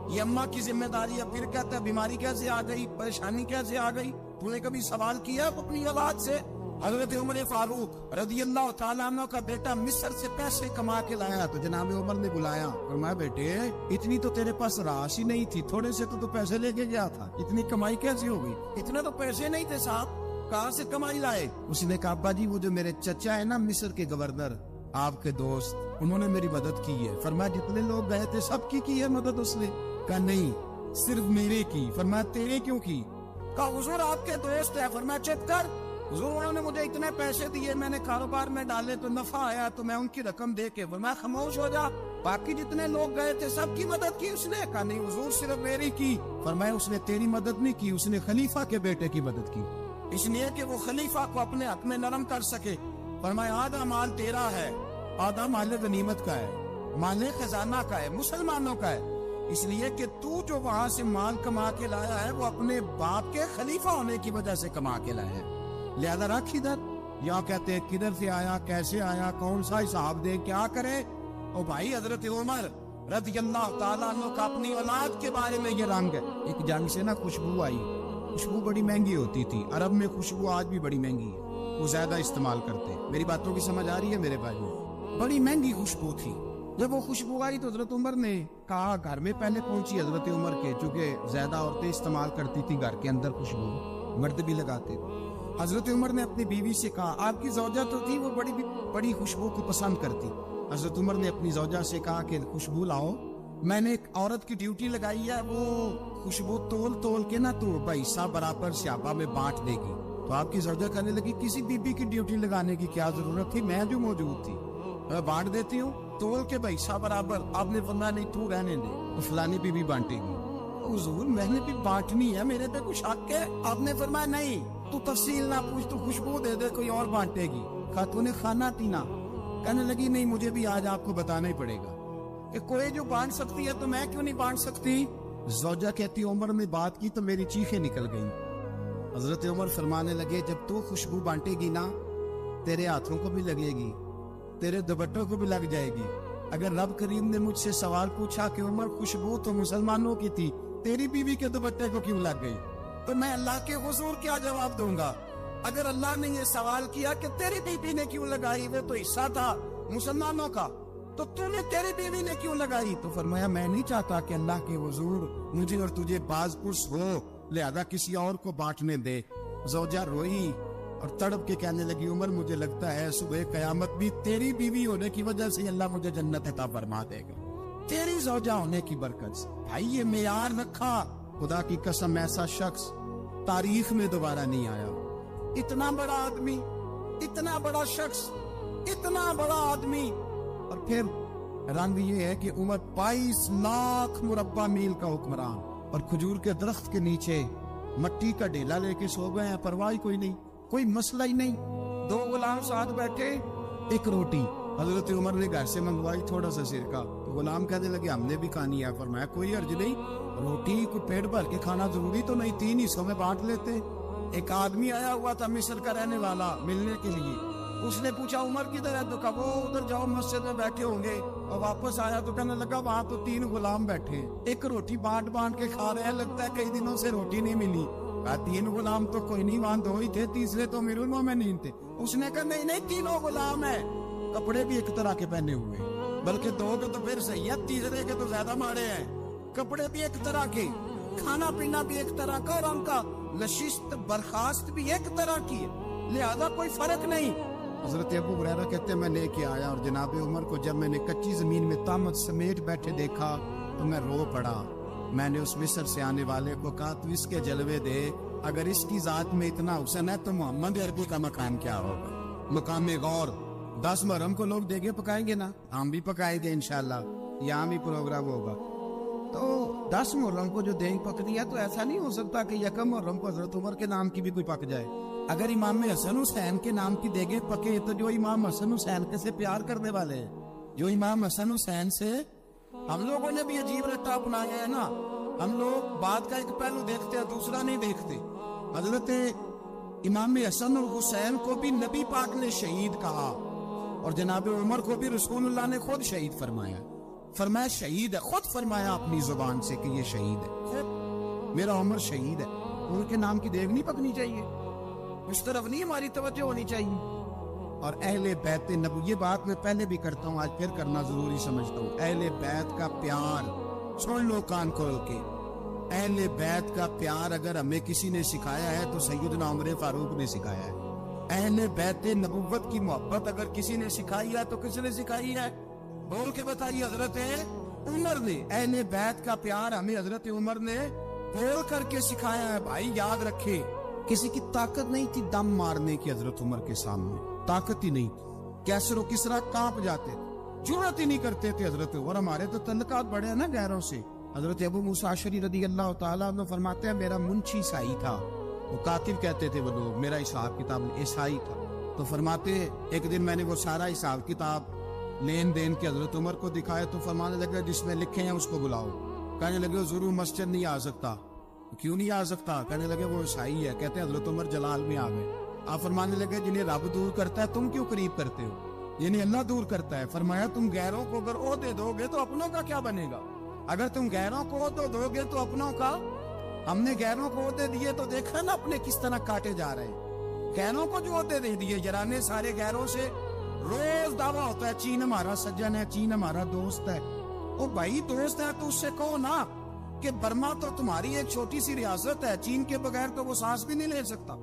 S1: یہ اماں کی ذمہ داری ہے. پھر کہتا ہے بیماری کیسے آ گئی، پریشانی کیسے آ گئی؟ تو نے کبھی سوال کیا اپنی اولاد سے؟ حضرت عمر فاروق رضی اللہ تعالیٰ عنہ کا بیٹا مصر سے پیسے کما کے لایا تو جناب عمر نے بلایا، فرمایا بیٹے اتنی تو تیرے پاس راش ہی نہیں تھی، تھوڑے سے تو پیسے لے کے گیا تھا، اتنی کمائی کیسے ہو گئی؟ اتنے تو پیسے نہیں تھے صاحب، کہاں سے کمائی لائے؟ اس نے کہا ابا جی وہ جو میرے چچا ہے نا مصر کے گورنر، آپ کے دوست، انہوں نے میری مدد کی ہے. فرمایا جتنے لوگ گئے تھے سب کی ہے مدد؟ اس نے کہا نہیں صرف میرے کی. فرمایا تیرے کیوں کی؟ کہا حضور آپ کے دوست ہے. فرمایا چپ کر، حضور انہوں نے مجھے اتنے پیسے دیے، میں نے کاروبار میں ڈالے تو نفع آیا تو میں ان کی رقم دے کے. فرمایا خاموش ہو جا، باقی جتنے لوگ گئے تھے سب کی مدد کی اس نے؟ کہا نہیں حضور صرف میری کی. فرمایا اس نے تیری مدد نہیں کی، اس نے خلیفہ کے بیٹے کی مدد کی، اس لیے کہ وہ خلیفہ کو اپنے حق میں نرم کر سکے. فرمایا آدھا مال تیرا ہے، آدھا مال غنیمت کا ہے، مال خزانہ کا ہے، مسلمانوں کا ہے، اس لیے کہ تو جو وہاں سے مال کما کے لایا ہے وہ اپنے باپ کے خلیفہ ہونے کی وجہ سے کما کے لایا ہے، لہذا رکھ ادھر. یا کہتے ہیں کدھر سے آیا، کیسے آیا، کون سا حساب دے، کیا کرے؟ او بھائی حضرت عمر رضی اللہ تعالیٰ عنہ کا اپنی اولاد کے بارے میں یہ رنگ ہے. ایک جنگ سے نا خوشبو آئی، خوشبو بڑی مہنگی ہوتی تھی، عرب میں خوشبو آج بھی بڑی مہنگی ہے، وہ زیادہ استعمال کرتے. میری باتوں کی سمجھ آ رہی ہے میرے بھائی؟ بڑی مہنگی خوشبو تھی. جب وہ خوشبو آئی تو حضرت عمر نے کہا، گھر میں پہلے پہنچی حضرت عمر کے، چونکہ زیادہ عورتیں استعمال کرتی تھی گھر کے اندر خوشبو، مرد بھی لگاتے تھے. حضرت عمر نے اپنی بیوی سے کہا، آپ کی زوجہ تو تھی وہ بڑی خوشبو کو پسند کرتی. حضرت عمر نے اپنی زوجہ سے کہا کہ خوشبو لاؤ، میں نے ایک عورت کی ڈیوٹی لگائی ہے، وہ خوشبو تول کے نا تو حصہ برابر صحابہ میں بانٹ دے گی. تو آپ کی زوجہ کہنے لگی کسی بی بی کی ڈیوٹی لگانے کی کیا ضرورت تھی، میں جو موجود تھی میں بانٹ دیتی ہوں تول کے حصہ برابر. آپ نے فرمایا نہیں تو رہنے دے، تو فلانی بی بی بانٹے گی. حضور میں نے بھی بانٹنی ہے، میرے پہ کچھ حق ہے؟ آپ نے فرمایا نہیں، تو تفصیل نہ پوچھ، تو خوشبو دے دے، کوئی اور بانٹے گی. خاتون خانہ تھی نا، کہنے لگی نہیں مجھے بھی آج آپ کو بتانا ہی پڑے گا کہ کوئی جو بانٹ سکتی ہے تو میں کیوں نہیں بانٹ سکتی؟ زوجہ کہتی عمر نے بات کی تو میری چیخیں نکل گئیں. حضرت عمر فرمانے لگے جب تو خوشبو بانٹے گی نا تیرے ہاتھوں کو بھی لگے گی, تیرے دوپٹوں کو بھی لگ جائے گی. اگر رب کریم نے مجھ سے سوال پوچھا کہ عمر خوشبو تو مسلمانوں کی تھی, تیری بیوی کے دوپٹے کو کیوں لگ گئی, تو میں اللہ کے حضور کیا جواب دوں گا؟ اگر اللہ نے یہ سوال کیا کہ تیری بیوی نے کیوں لگائی, وہ تو حصہ تھا مسلمانوں کا, تو تو نے تیری بیوی نے کیوں لگائی؟ تو فرمایا میں نہیں چاہتا کہ اللہ کے حضور مجھے اور تجھے باز پرس ہو, لہذا کسی اور کو بانٹنے دے. زوجہ روئی اور تڑپ کے کہنے لگی عمر مجھے لگتا ہے صبح قیامت بھی تیری بیوی ہونے کی وجہ سے اللہ مجھے جنت عطا فرما دے گا, تیری زوجہ ہونے کی برکت سے. بھائی یہ معیار رکھا, خدا کی قسم ایسا شخص تاریخ میں دوبارہ نہیں آیا. اتنا بڑا آدمی, اتنا بڑا شخص, اتنا بڑا آدمی, اور پھر رنگ یہ ہے کہ عمر 22 لاکھ مربع میل کا حکمران, اور کھجور کے درخت کے نیچے مٹی کا ڈیلا لے کے سو گئے ہیں, پرواہ کوئی نہیں, کوئی مسئلہ ہی نہیں. 2 غلام ساتھ بیٹھے, ایک روٹی حضرت عمر نے گھر سے منگوائی, تھوڑا سا سرکہ, تو غلام کہنے لگے ہم نے بھی کھانی ہے. فرمایا کوئی حرج نہیں, روٹی کو پیٹ بھر کے کھانا ضروری تو نہیں, 3 حصوں میں بانٹ لیتے. ایک آدمی آیا ہوا تھا مصر کا رہنے والا ملنے کے لیے, اس نے پوچھا عمر کدھر ہے, تو کہا وہ ادھر جاؤ مسجد میں بیٹھے ہوں گے. اور واپس آیا تو کہنے لگا وہاں تو 3 غلام بیٹھے, ایک روٹی بانٹ بانٹ کے کھا رہے ہیں, لگتا ہے کئی دنوں سے روٹی نہیں ملی. 3 غلام تو کوئی نہیں, وہاں 2 ہی تھے, تیسرے تو امیر المومنین تھے. اس نے کہا نہیں نہیں 3 غلام ہیں, کپڑے بھی ایک طرح کے پہنے ہوئے, بلکہ 2 کے تو پھر صحیح ہے, تیسرے کے تو زیادہ ماڑے ہیں. کپڑے بھی ایک طرح کے, کھانا پینا بھی ایک طرح کا, اور ان کا نشست برخاست بھی ایک طرح کی ہے, لہذا کوئی فرق نہیں. حضرت ابو ہریرہ کہتے ہیں میں لے کے آیا, اور جناب عمر کو جب میں نے کچی زمین میں تامت سمیٹ بیٹھے دیکھا تو میں رو پڑا. میں نے اس مصر سے آنے والے کو کہا تو اس کے جلوے دے, اگر اس کی ذات میں اتنا حسن ہے تو محمد عربی کا مقام کیا ہوگا, مقام غور. 10 محرم کو لوگ دیگے پکائیں گے نا, ہم بھی پکائیں گے انشاءاللہ, یہاں بھی پروگرام ہوگا. تو 10 محرم کو جو دیگ پکنی ہے تو ایسا نہیں ہو سکتا کہ 1 محرم کو حضرت عمر کے نام کی بھی کوئی پک جائے. اگر امام حسن حسین کے نام کی دیگیں پکے تو جو امام حسن حسین کے سے پیار کرنے والے ہیں, جو امام حسن حسین سے ہم لوگوں نے بھی عجیب رٹا اپنایا ہے نا, ہم لوگ بات کا ایک پہلو دیکھتے ہیں دوسرا نہیں دیکھتے. حضرت امام حسن اور حسین کو بھی نبی پاک نے شہید کہا, اور جناب عمر کو بھی رسول اللہ نے خود شہید فرمایا. فرمایا شہید ہے, خود فرمایا اپنی زبان سے کہ یہ شہید ہے, خود میرا عمر شہید ہے. ان کے نام کی دیگ نہیں پکنی چاہیے, اس طرف نہیں ہماری توجہ ہونی چاہیے. اور اہل بیت نبی, یہ بات میں پہلے بھی کرتا ہوں, آج پھر کرنا ضروری سمجھتا ہوں. اہل بیت کا پیار سن لو کان کھول کے, اہل بیت کا پیار اگر ہمیں کسی نے سکھایا ہے تو سیدنا عمر فاروق نے سکھایا ہے. اہل بیت نبوت کی محبت اگر کسی نے سکھائی ہے تو کس نے سکھائی ہے, بول کے بتائیے. حضرت عمر نے. اہل بیت کا پیار ہمیں حضرت عمر نے بول کر کے سکھایا ہے. بھائی یاد رکھے, کسی کی طاقت نہیں تھی دم مارنے کی حضرت عمر کے سامنے, طاقت ہی نہیں تھی. کیسر و کسرا کانپ جاتے تھے, جرأت ہی نہیں کرتے تھے حضرت عمر. ہمارے تو تعلقات بڑے ہیں نا غیروں سے. حضرت ابو موسیٰ اشعری رضی اللہ تعالیٰ عنہ فرماتے ہیں میرا منشی عیسائی تھا, وہ کاتب کہتے تھے وہ لوگ, میرا حساب کتاب عیسائی تھا. تو فرماتے ایک دن میں نے وہ سارا حساب کتاب لین دین کے حضرت عمر کو دکھایا تو فرمانے لگے جس میں لکھے ہیں اس کو بلاؤ. کہنے لگے ضرور مسجد نہیں آ سکتا. کیوں نہیں آ سکتا؟ کہنے لگے وہ عیسائی ہے. کہتے ہیں حضرت عمر جلال میں آ گئے. آپ فرمانے لگے جنہیں رب دور کرتا ہے تم کیوں قریب کرتے ہو, یعنی اللہ دور کرتا ہے. فرمایا تم غیروں کو اگر عہدے دو گے تو اپنوں کا کیا بنے گا؟ اگر تم غیروں کو عہدے دو گے تو اپنوں کا. ہم نے غیروں کو عہدے دیے تو دیکھا نا اپنے کس طرح کاٹے جا رہے ہیں. غیروں کو جو عہدے دے دیے, یرانے سارے غیروں سے روز دعویٰ ہوتا ہے چین ہمارا سجن ہے, چین ہمارا دوست ہے. او بھائی دوست ہے تو اس سے کہو نا کہ برما تو تمہاری ایک چھوٹی سی ریاست ہے, چین کے بغیر تو وہ سانس بھی نہیں لے سکتا.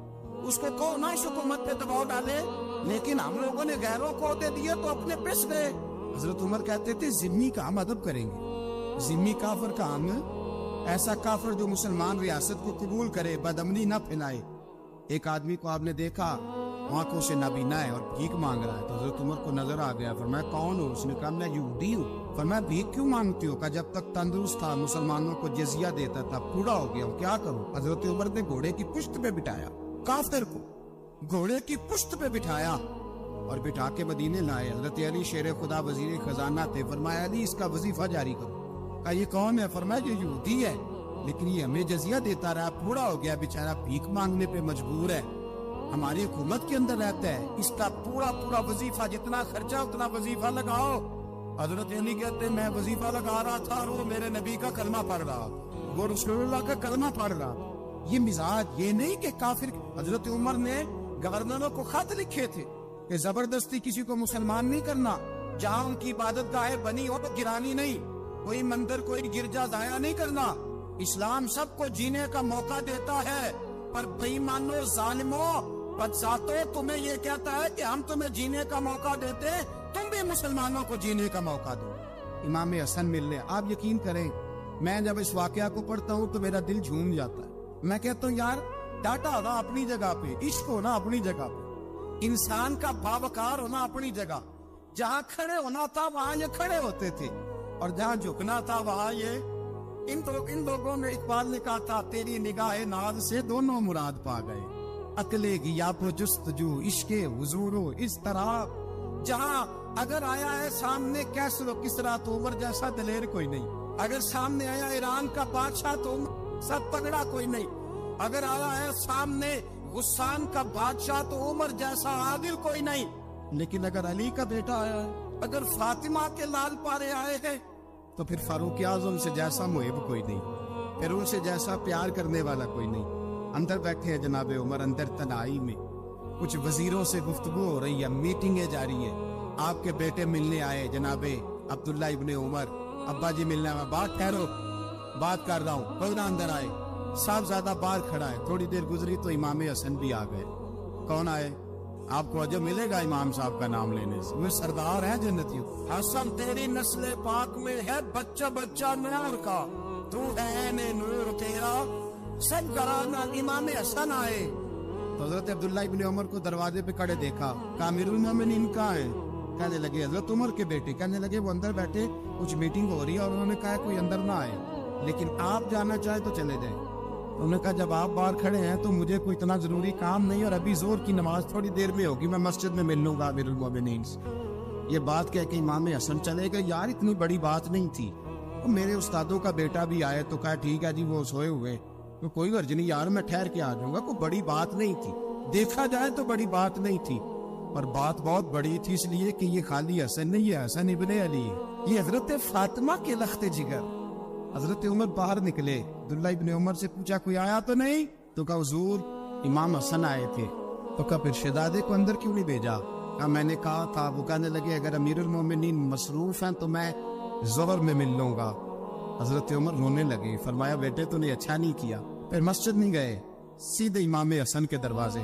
S1: اس کو کہو نا اس حکومت پہ دباؤ ڈالے. لیکن ہم لوگوں نے غیروں کو عہدے دیے تو اپنے پس گئے. حضرت عمر کہتے تھے ذمی کا ہم ادب کریں گے. ذمی کافر کا ہم, ایسا کافر جو مسلمان ریاست کو قبول کرے, بدامنی نہ پھیلائے. ایک آدمی کو آپ نے دیکھا آنکھوں سے نابینا ہے اور بھیک مانگ رہا ہے, تو حضرت عمر کو نظر آ گیا. فرمایا کون ہو؟ اس نے کہا میں یہودی ہوں. فرمایا بھیک کیوں مانگتی ہو؟ کہا جب تک تندرست تھا مسلمانوں کو جزیہ دیتا تھا, بوڑھا ہو گیا ہوں کیا کروں. حضرت عمر نے گھوڑے کی پشت پہ بٹھایا, کافر کو گھوڑے کی پشت پہ بٹھایا اور بٹھا کے مدینے لائے. حضرت علی شیر خدا وزیر خزانہ تھے. فرمایا علی اس کا وظیفہ جاری کرو. کہا یہ کون ہے؟ فرمایا یہ یہودی ہے لیکن یہ ہمیں جزیہ دیتا رہا, بوڑھا ہو گیا بیچارہ, بھیک مانگنے پہ مجبور ہے, ہماری حکومت کے اندر رہتا ہے, اس کا پورا وظیفہ جتنا خرچہ اتنا وظیفہ لگاؤ. حضرت علی کہتے ہیں میں وظیفہ لگا رہا تھا اور وہ میرے نبی کا کلمہ پڑھ رہا, وہ رسول اللہ کا کلمہ پڑھ رہا. یہ مزاج یہ نہیں کہ کافر. حضرت عمر نے گورنروں کو خط لکھے تھے کہ زبردستی کسی کو مسلمان نہیں کرنا, جہاں ان کی عبادت گاہیں بنی ہو تو گرانی نہیں, کوئی مندر کوئی گرجا ضائع نہیں کرنا. اسلام سب کو جینے کا موقع دیتا ہے, پر بے ایمانو ظالمو بدذاتو تمہیں یہ کہتا ہے کہ ہم تمہیں جینے کا موقع دیتے, تم بھی مسلمانوں کو جینے کا موقع دو. امام حسن ملنے, آپ یقین کریں میں جب اس واقعہ کو پڑھتا ہوں تو میرا دل جھوم جاتا ہے. میں کہتا ہوں یار ڈاٹا ہونا اپنی جگہ پہ, عشق ہونا اپنی جگہ پہ, انسان کا باوقار ہونا اپنی جگہ. جہاں کھڑے ہونا تھا وہاں یہ کھڑے ہوتے تھے, اور جہاں جھکنا تھا وہاں یہ. ان لوگوں نے, اقبال نے کہا تھا تیری نگاہ ناز سے دونوں مراد پا گئے, عقل غیاب و جستجو عشق حضور و اس طرح. جہاں اگر آیا ہے سامنے کیسر و کسرا تو عمر جیسا دلیر کوئی نہیں, اگر سامنے آیا ایران کا بادشاہ تو سب تگڑا کوئی نہیں, اگر آیا ہے سامنے غسان کا بادشاہ تو عمر جیسا عادل کوئی نہیں. لیکن اگر علی کا بیٹا آیا ہے, اگر فاطمہ کے لال پارے آئے ہیں تو پھر فاروق اعظم سے جیسا محب کوئی نہیں, پھر ان سے جیسا پیار کرنے والا کوئی نہیں. اندر بیٹھے ہیں جناب عمر, اندر تنہائی میں کچھ وزیروں سے گفتگو ہو رہی ہے, میٹنگیں جاری ہے. آپ کے بیٹے ملنے آئے جناب عبداللہ ابن عمر, ابا جی ملنے آئے. بات ٹھہرو, بات کر رہا ہوں, کوئی نہ اندر آئے. صاحبزادہ باہر کھڑا ہے. تھوڑی دیر گزری تو امام حسن بھی آ گئے. کون آئے؟ آپ کو عجب ملے گا امام صاحب کا نام لینے سے, وہ سردار ہیں جنتیوں. حسن تیری نسل پاک میں ہے بچہ نور کا, تو ہے نور تیرا سب گرانا. امام حسن آئے تو حضرت عبداللہ ابن عمر کو دروازے پہ کھڑے دیکھا. امیر المومنین کہاں ہیں؟ کہنے لگے حضرت عمر کے بیٹے. کہنے لگے وہ اندر بیٹھے, کچھ میٹنگ ہو رہی ہے اور انہوں نے کہا کوئی اندر نہ آئے, لیکن آپ جانا چاہیں تو چلے جائیں. انہوں نے کہا جب آپ باہر کھڑے ہیں تو مجھے کوئی اتنا ضروری کام نہیں, اور ابھی زور کی نماز تھوڑی دیر میں ہوگی, میں مسجد میں مل لوں گا امیر المومنین سے. یہ بات کہہ کے امام حسن چلے گئے. یار اتنی بڑی بات نہیں تھی, میرے استادوں کا بیٹا بھی آئے تو کہا ٹھیک ہے جی وہ سوئے ہوئے, تو کوئی غرض نہیں یار, میں ٹھہر کے آ جاؤں گا, کوئی بڑی بات نہیں تھی. دیکھا جائے تو بڑی بات نہیں تھی, پر بات بہت بڑی تھی, اس لیے کہ یہ خالی حسن نہیں, یہ حسن ابن علی ہے, یہ حضرت فاطمہ کے لخت جگر. حضرت عمر باہر نکلے, عبداللہ ابن عمر سے پوچھا کوئی آیا تو نہیں؟ تو کہا حضور امام حسن آئے تھے. تو کہا پھر شہزادے کو اندر کیوں نہیں بھیجا؟ کہا میں نے کہا تھا. وہ کہنے لگے اگر امیر المومنین مصروف ہیں تو میں ظہر میں مل لوں گا. حضرت عمر رونے لگے. فرمایا بیٹے تو نے اچھا نہیں کیا. پھر مسجد نہیں گئے, سیدھے امام حسن کے دروازے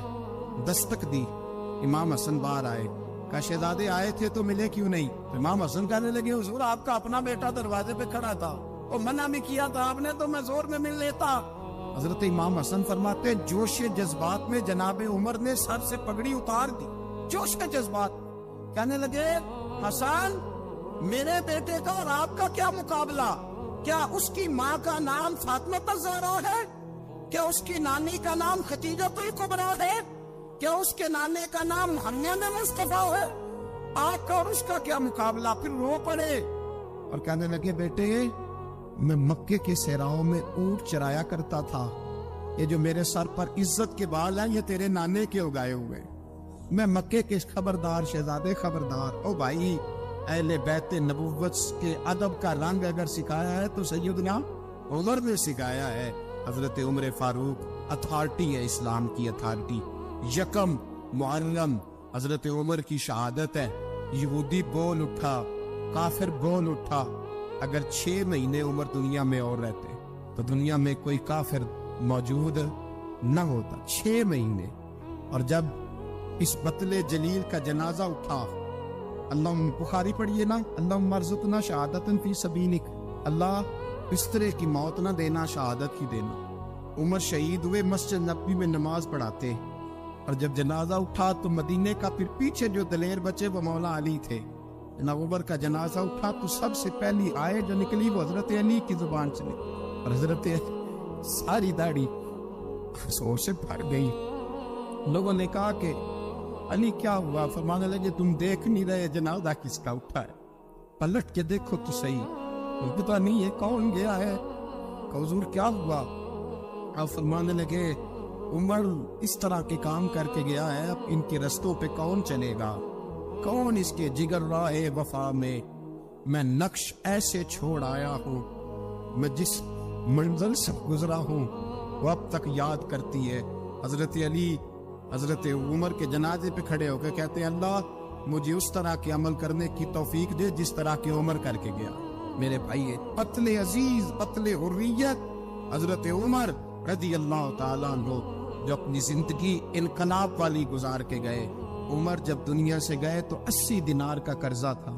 S1: دستک دی. امام حسن باہر آئے. کہا شہزادے آئے تھے تو ملے کیوں نہیں؟ امام حسن کہنے لگے حضور آپ کا اپنا بیٹا دروازے پہ کھڑا تھا, اور منع بھی کیا تھا آپ نے, تو میں زور میں مل لیتا. حضرت امام حسن فرماتے جوش جذبات میں جناب عمر نے سر سے پگڑی اتار دی. جوش کے جذبات کہنے لگے حسن میرے بیٹے کا اور آپ کا کیا مقابلہ؟ کیا اس کی ماں کا نام فاطمہ الزہرا ہے؟ کیا اس کی نانی کا نام خدیجہ الکبریٰ ہے؟ کیا اس کے نانے کا نام محمد مصطفیٰ ہے؟ آپ کا اور اس کا کیا مقابلہ؟ پھر رو پڑے اور کہنے لگے بیٹے میں مکے کے صحراؤں میں اونٹ چرایا کرتا تھا, یہ جو میرے سر پر عزت کے بال ہیں یہ تیرے نانے کے اگائے ہوئے. میں مکے کے خبردار شہزادے خبردار. او بھائی اہل بیت نبوت کے ادب کا رنگ اگر سکھایا ہے تو سیدنا عمر نے سکھایا ہے. حضرت عمر فاروق اتھارٹی ہے, اسلام کی اتھارٹی. یکم محرم حضرت عمر کی شہادت ہے. یہودی بول اٹھا, کافر بول اٹھا. اگر 6 مہینے عمر دنیا میں اور رہتے تو دنیا میں کوئی کافر موجود نہ ہوتا. 6 مہینے. اور جب اس بطل جلیل کا جنازہ اٹھا, اللہ بخاری پڑھیے نا, اللہم ارزقنا شہادت فی سبیلک, اللہ بسترے کی موت نہ دینا, شہادت ہی دینا. عمر شہید ہوئے, مسجد نبوی میں نماز پڑھاتے, اور جب جنازہ اٹھا تو مدینے کا پھر پیچھے جو دلیر بچے وہ مولا علی تھے. جناب عمر کا جنازہ اٹھا تو سب سے پہلی آیت جو نکلی وہ حضرت علی کی زبان سے نکلی, اور حضرت ساری داڑھی افسوس سے بھر گئی. لوگوں نے کہا کہ
S2: علی کیا ہوا؟ فرمانے لگے تم دیکھ نہیں رہے جنازہ کس کا اٹھا ہے؟ پلٹ کے دیکھو تو صحیح، پتہ نہیں ہے کون گیا ہے۔ کہ حضور کیا ہوا؟ آپ فرمانے لگے عمر اس طرح کے کام کر کے گیا ہے، اب ان کے رستوں پہ کون چلے گا؟ کون اس کے جگر راہ وفا میں نقش ایسے چھوڑ آیا ہوں، میں جس منزل سے گزرا ہوں وہ اب تک یاد کرتی ہے۔ حضرت علی حضرت عمر کے جنازے پہ کھڑے ہو کے کہتے ہیں اللہ مجھے اس طرح کے عمل کرنے کی توفیق دے جس طرح کے عمر کر کے گیا۔ میرے بھائی قتل عزیز، قتل حریت، حضرت عمر رضی اللہ تعالیٰ عنہ جو اپنی زندگی انقلاب والی گزار کے گئے۔ عمر جب دنیا سے گئے تو 80 دینار کا قرضہ تھا،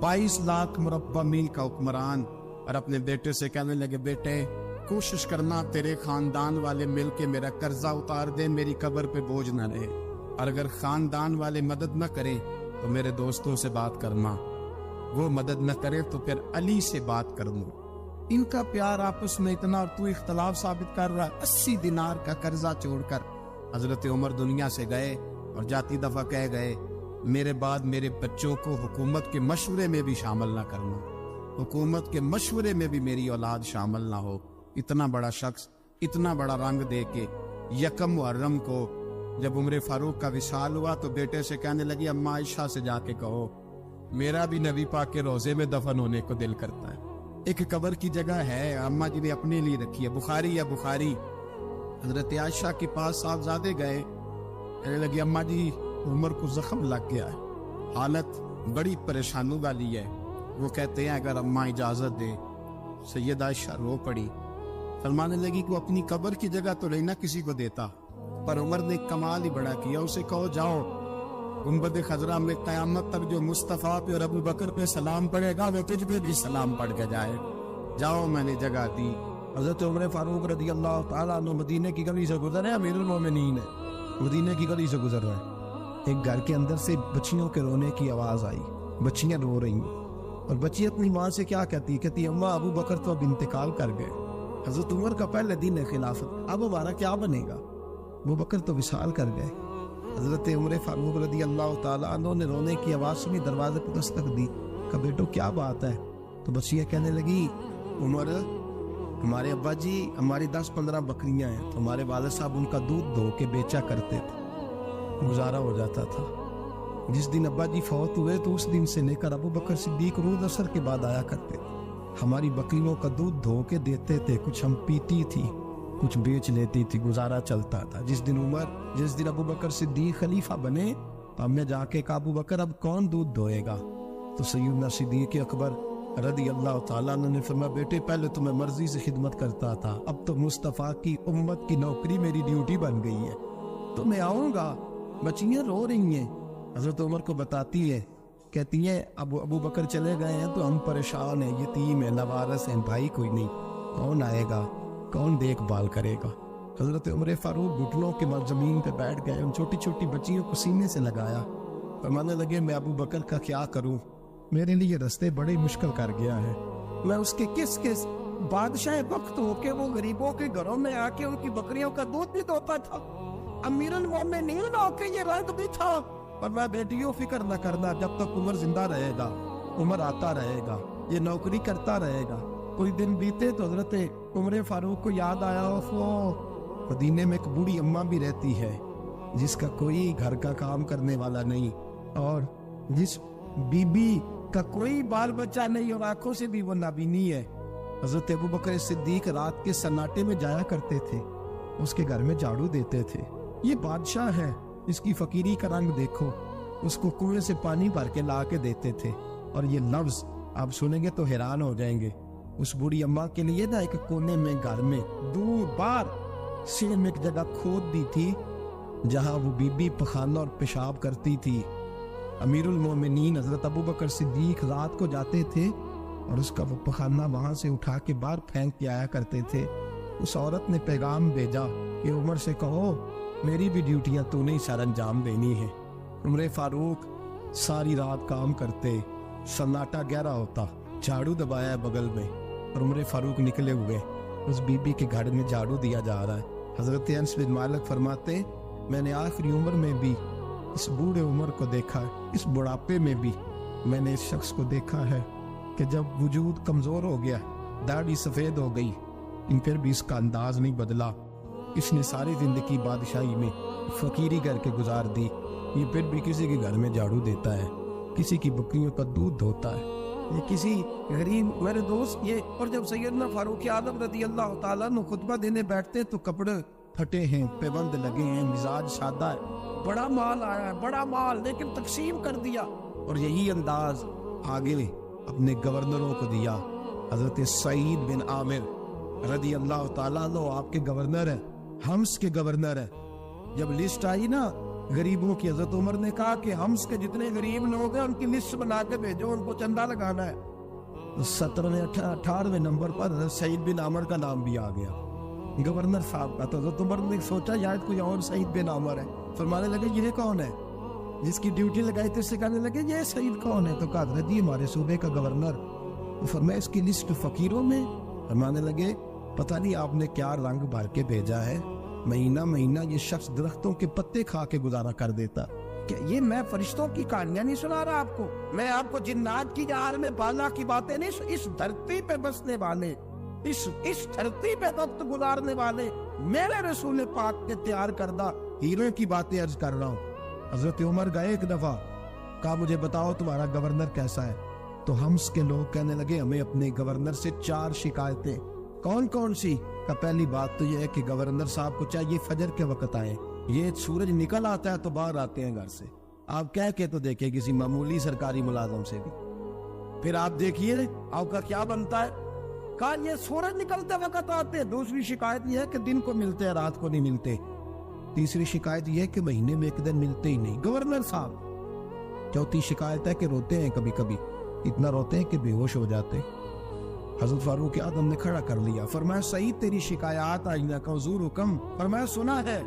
S2: 22 لاکھ مربع میل کا حکمران، اور اپنے بیٹے سے کہنے لگے بیٹے کوشش کرنا تیرے خاندان والے مل کے میرا قرضہ اتار دے، میری قبر پہ بوجھ نہ رہے، اور اگر خاندان والے مدد نہ کریں تو میرے دوستوں سے بات کرنا، وہ مدد نہ کرے تو پھر علی سے بات کر لوں۔ ان کا پیار آپس میں اتنا، اور تو اختلاف ثابت کر رہا ہے۔ 80 دینار کا قرضہ چھوڑ کر حضرت عمر دنیا سے گئے اور جاتی دفعہ کہہ گئے میرے بعد میرے بچوں کو حکومت کے مشورے میں بھی شامل نہ کرنا، حکومت کے مشورے میں بھی میری اولاد شامل نہ ہو۔ اتنا بڑا شخص اتنا بڑا رنگ دے کے یکم محرم کو جب عمر فاروق کا وصال ہوا تو بیٹے سے کہنے لگی اماں عائشہ سے جا کے کہو میرا بھی نبی پاک کے روزے میں دفن ہونے کو دل کرتا ہے۔ ایک قبر کی جگہ ہے اماں جی نے اپنے لیے رکھی ہے، بخاری یا بخاری۔ حضرت عائشہ کے پاس صاحبزادے گئے، کہنے لگی اماں جی عمر کو زخم لگ گیا ہے، حالت بڑی پریشانی والی ہے۔ وہ کہتے ہیں اگر اماں اجازت دے۔ سید عائشہ رو پڑی، فرمانے لگی کہ اپنی قبر کی جگہ تو نہیں نہ کسی کو دیتا، پر عمر نے کمال ہی بڑا کیا، اسے کہو جاؤ گنبد خضرا میں قیامت تک جو مصطفیٰ پہ اور ابو بکر پہ سلام پڑے گا وہ تجھ پہ بھی سلام پڑھ کے جائے، جاؤ میں نے جگہ دی۔ حضرت عمر فاروق رضی اللہ تعالیٰ عنہ مدینے کی گلی سے گزرے، امیر المومنین ہے، مدینے کی گلی سے گزر رہے ہیں، ایک گھر کے اندر سے بچیوں کے رونے کی آواز آئی، بچیاں رو رہی ہیں، اور بچی اپنی ماں سے کیا کہتی اماں ابو بکر تو اب انتقال کر گئے، حضرت عمر کا پہلے دن ہے خلافت، اب ہمارا کیا بنے گا، ابو بکر تو وصال کر گئے۔ حضرت عمر فاروق رضی اللہ تعالیٰ عنہ نے رونے کی آواز سنی، دروازے پر دستک دی، کہا بیٹو کیا بات ہے؟ تو بچیاں کہنے لگی عمر ہمارے ابا جی ہماری 10-15 بکریاں ہیں، تو ہمارے والد صاحب ان کا دودھ دھو کے بیچا کرتے تھے، گزارا ہو جاتا تھا۔ جس دن ابا جی فوت ہوئے تو اس دن سے لے کر ابو بکر صدیق روز عصر کے بعد آیا کرتے تھے، ہماری بکریوں کا دودھ دھو کے دیتے تھے، کچھ ہم پیتی تھی کچھ بیچ لیتی تھی، گزارا چلتا تھا۔ جس دن ابو بکر صدیق خلیفہ بنے تو ہم نے جا کے کہا ابو بکر اب کون دودھ دھوئے گا؟ تو سیدنا صدیق اکبر رضی اللہ تعالیٰ عنہ نے فرمایا بیٹے پہلے تو میں مرضی سے خدمت کرتا تھا، اب تو مصطفیٰ کی امت کی نوکری میری ڈیوٹی بن گئی ہے، تو میں آؤں گا۔ بچیاں رو رہی ہیں، حضرت عمر کو بتاتی ہے، کہتی ہیں ابو بکر چلے گئے ہیں تو ہم پریشان ہیں، یتیم ہیں، لوارث ہیں، بھائی کوئی نہیں، کون آئے گا، کون دیکھ بھال کرے گا؟ حضرت عمر فاروق گھٹنوں کے زمین پہ بیٹھ گئے، ان چھوٹی چھوٹی بچیوں کو سینے سے لگایا، فرمانے لگے میں ابو بکر کا کیا کروں، میرے لیے رستے بڑے مشکل کر گیا ہے، میں اس کے کس بادشاہ وقت ہو کے وہ غریبوں کے گھروں میں آ کے ان کی بکریوں کا دودھ بھی دھوتا تھا، امیر المومنین ہو کے یہ رنگ بھی تھا، پر میں بیٹیوں فکر نہ کرنا، جب تک عمر زندہ رہے گا، عمر آتا رہے گا، یہ نوکری کرتا رہے گا۔ کوئی دن بیتے تو حضرت عمر فاروق کو یاد آیا مدینے میں ایک بوڑھی اماں بھی رہتی ہے جس کا کوئی گھر کا کام کرنے والا نہیں، اور جس بی بی کا کوئی بال بچہ نہیں، اور آنکھوں سے بھی وہ نابینی ہے۔ حضرت ابو بکر صدیق رات کے سناٹے میں جایا کرتے تھے، اس کے گھر میں جھاڑو دیتے تھے، یہ بادشاہ ہے، اس کی فقیری کا رنگ دیکھو، اس کو کنویں سے پانی بھر کے لا کے دیتے تھے، اور یہ لفظ آپ سنیں گے تو حیران ہو جائیں گے۔ اس بوڑھی اماں کے لیے نا ایک کونے میں گھر میں دور بار سیڑھ میں ایک جگہ کھود دی تھی جہاں وہ بی بی پخانہ اور پیشاب کرتی تھی۔ امیر المومنین حضرت ابو بکر صدیق رات کو جاتے تھے اور اس کا وہ پخانہ وہاں سے اٹھا کے باہر پھینک کے آیا کرتے تھے۔ اس عورت نے پیغام بھیجا کہ عمر سے کہو میری بھی ڈیوٹیاں تو نہیں سر انجام دینی ہے۔ عمر فاروق ساری رات کام کرتے، سناٹا گہرا ہوتا، جھاڑو دبایا ہے بغل میں، اور عمر فاروق نکلے ہوئے، اس بی بی کے گھر میں جھاڑو دیا جا رہا ہے۔ حضرت انس بن مالک فرماتے میں نے آخری عمر میں بھی اس بوڑھے عمر کو دیکھا ہے، اس بڑھاپے میں بھی میں نے اس شخص کو دیکھا ہے کہ جب وجود کمزور ہو گیا، داڑھی سفید ہو گئی، لیکن پھر بھی اس کا انداز نہیں بدلا۔ اس نے ساری زندگی بادشاہی میں فقیری کر کے گزار دی، یہ پھر بھی کسی کے گھر میں جھاڑو دیتا ہے، کسی کی بکریوں کا دودھ دھوتا ہے، یہ کسی غریب میرے دوست یہ۔ اور جب سیدنا فاروق اعظم رضی اللہ تعالیٰ عنہ خطبہ دینے بیٹھتے تو کپڑے پھٹے ہیں، پیبند لگے ہیں، مزاج سادہ ہے، بڑا مال آیا ہے، بڑا مال، لیکن تقسیم کر دیا۔ اور یہی انداز آگے اپنے گورنروں کو دیا۔ حضرت سعید بن عامر رضی اللہ تعالیٰ عنہ آپ کے گورنر ہیں، حمص کے گورنر ہیں۔ جب لسٹ آئی نا غریبوں کی، حضرت عمر نے کہا کہ حمص کے جتنے غریب لوگ ہیں ان کی لسٹ بنا کے بھیجو، ان کو چندہ لگانا ہے۔ 18ویں نمبر پر حضرت سعید بن عامر کا نام بھی آ گیا، گورنر صاحب کا۔ تو حضرت عمر نے سوچا شاید کوئی اور سعید بن عامر ہے، فرمانے لگے یہ کون ہے جس کی ڈیوٹی لگائی تھی؟ اس سے کہنے لگے یہ سعید کون ہے؟ تو کہا حضرت جی ہمارے صوبے کا گورنر۔ فرمایا اس کی لسٹ فقیروں میں؟ فرمانے لگے پتہ نہیں آپ نے کیا رنگ بھر کے بھیجا ہے، مہینہ مہینہ یہ شخص درختوں کے پتے کھا کے گزارا کر دیتا۔ کہ یہ میں فرشتوں کی کہانیاں نہیں سنا رہا آپ کو، میں آپ کو جنات کی جہار میں بالا کی باتیں نہیں، اس دھرتی پہ بسنے والے، اس دھرتی پہ وقت گزارنے والے میرے رسول پاک کے تیار کردہ ہیروں کی باتیں عرض کر رہا ہوں۔ حضرت عمر گئے ایک دفعہ، کہا مجھے بتاؤ تمہارا گورنر کیسا ہے؟ تو حمص کے لوگ کہنے لگے ہمیں اپنے گورنر سے 4 شکایتیں۔ کون کون سی؟ کہ پہلی بات تو یہ ہے کہ گورنر صاحب کو چاہیے فجر کے وقت آئیں، یہ سورج نکل آتا ہے تو باہر آتے ہیں گھر سے، آپ کہہ کے تو دیکھیں کسی معمولی سرکاری ملازم سے بھی، پھر آپ دیکھیے آپ کا کیا بنتا ہے۔ کہا یہ سورج نکلتے وقت آتے ہیں۔ دوسری شکایت یہ ہے کہ دن کو ملتے ہیں رات کو نہیں ملتے۔ تیسری شکایت یہ ہے کہ مہینے میں ایک دن ملتے ہی نہیں گورنر صاحب۔ چوتھی شکایت ہے کہ روتے ہیں، کبھی کبھی اتنا روتے ہیں کہ بے ہوش ہو جاتے۔ حضرت فاروق اعظم نے کھڑا کر لیا، فرمایا سعید تیری شکایات آئینہ کا حضور حکم۔ فرمایا سنا ہے،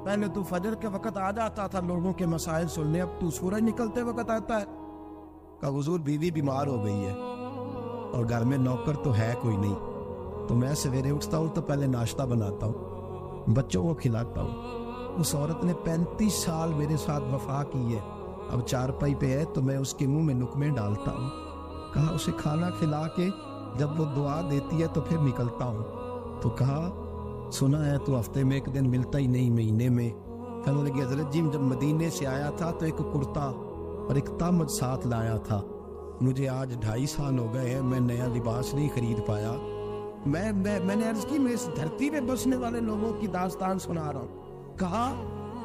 S2: پہلے تو فجر کے وقت آ جاتا تھا لوگوں کے مسائل سننے، اب تو سورج نکلتے وقت آتا ہے۔ کہ حضور بیوی بیمار ہو گئی ہے اور گھر میں نوکر تو ہے کوئی نہیں، تو میں سویرے اٹھتا ہوں تو پہلے ناشتہ بناتا ہوں، بچوں کو کھلاتا ہوں۔ اس عورت نے 35 سال میرے ساتھ وفا کی ہے، اب چارپائی پہ ہے تو میں اس کے منہ میں نکمے ڈالتا ہوں۔ کہا اسے کھانا کھلا کے جب وہ دعا دیتی ہے تو پھر نکلتا ہوں۔ تو کہا سنا ہے تو ہفتے میں ایک دن ملتا ہی نہیں، مہینے میں۔ کہنے لگے حضرت جی جب مدینے سے آیا تھا تو ایک کرتا اور ایک تامد ساتھ لایا تھا، مجھے آج 2.5 سال ہو گئے ہیں، میں نیا لباس نہیں خرید پایا۔ میں نے عرض کی میں اس دھرتی پہ بسنے والے لوگوں کی داستان سنا رہا ہوں۔ کہا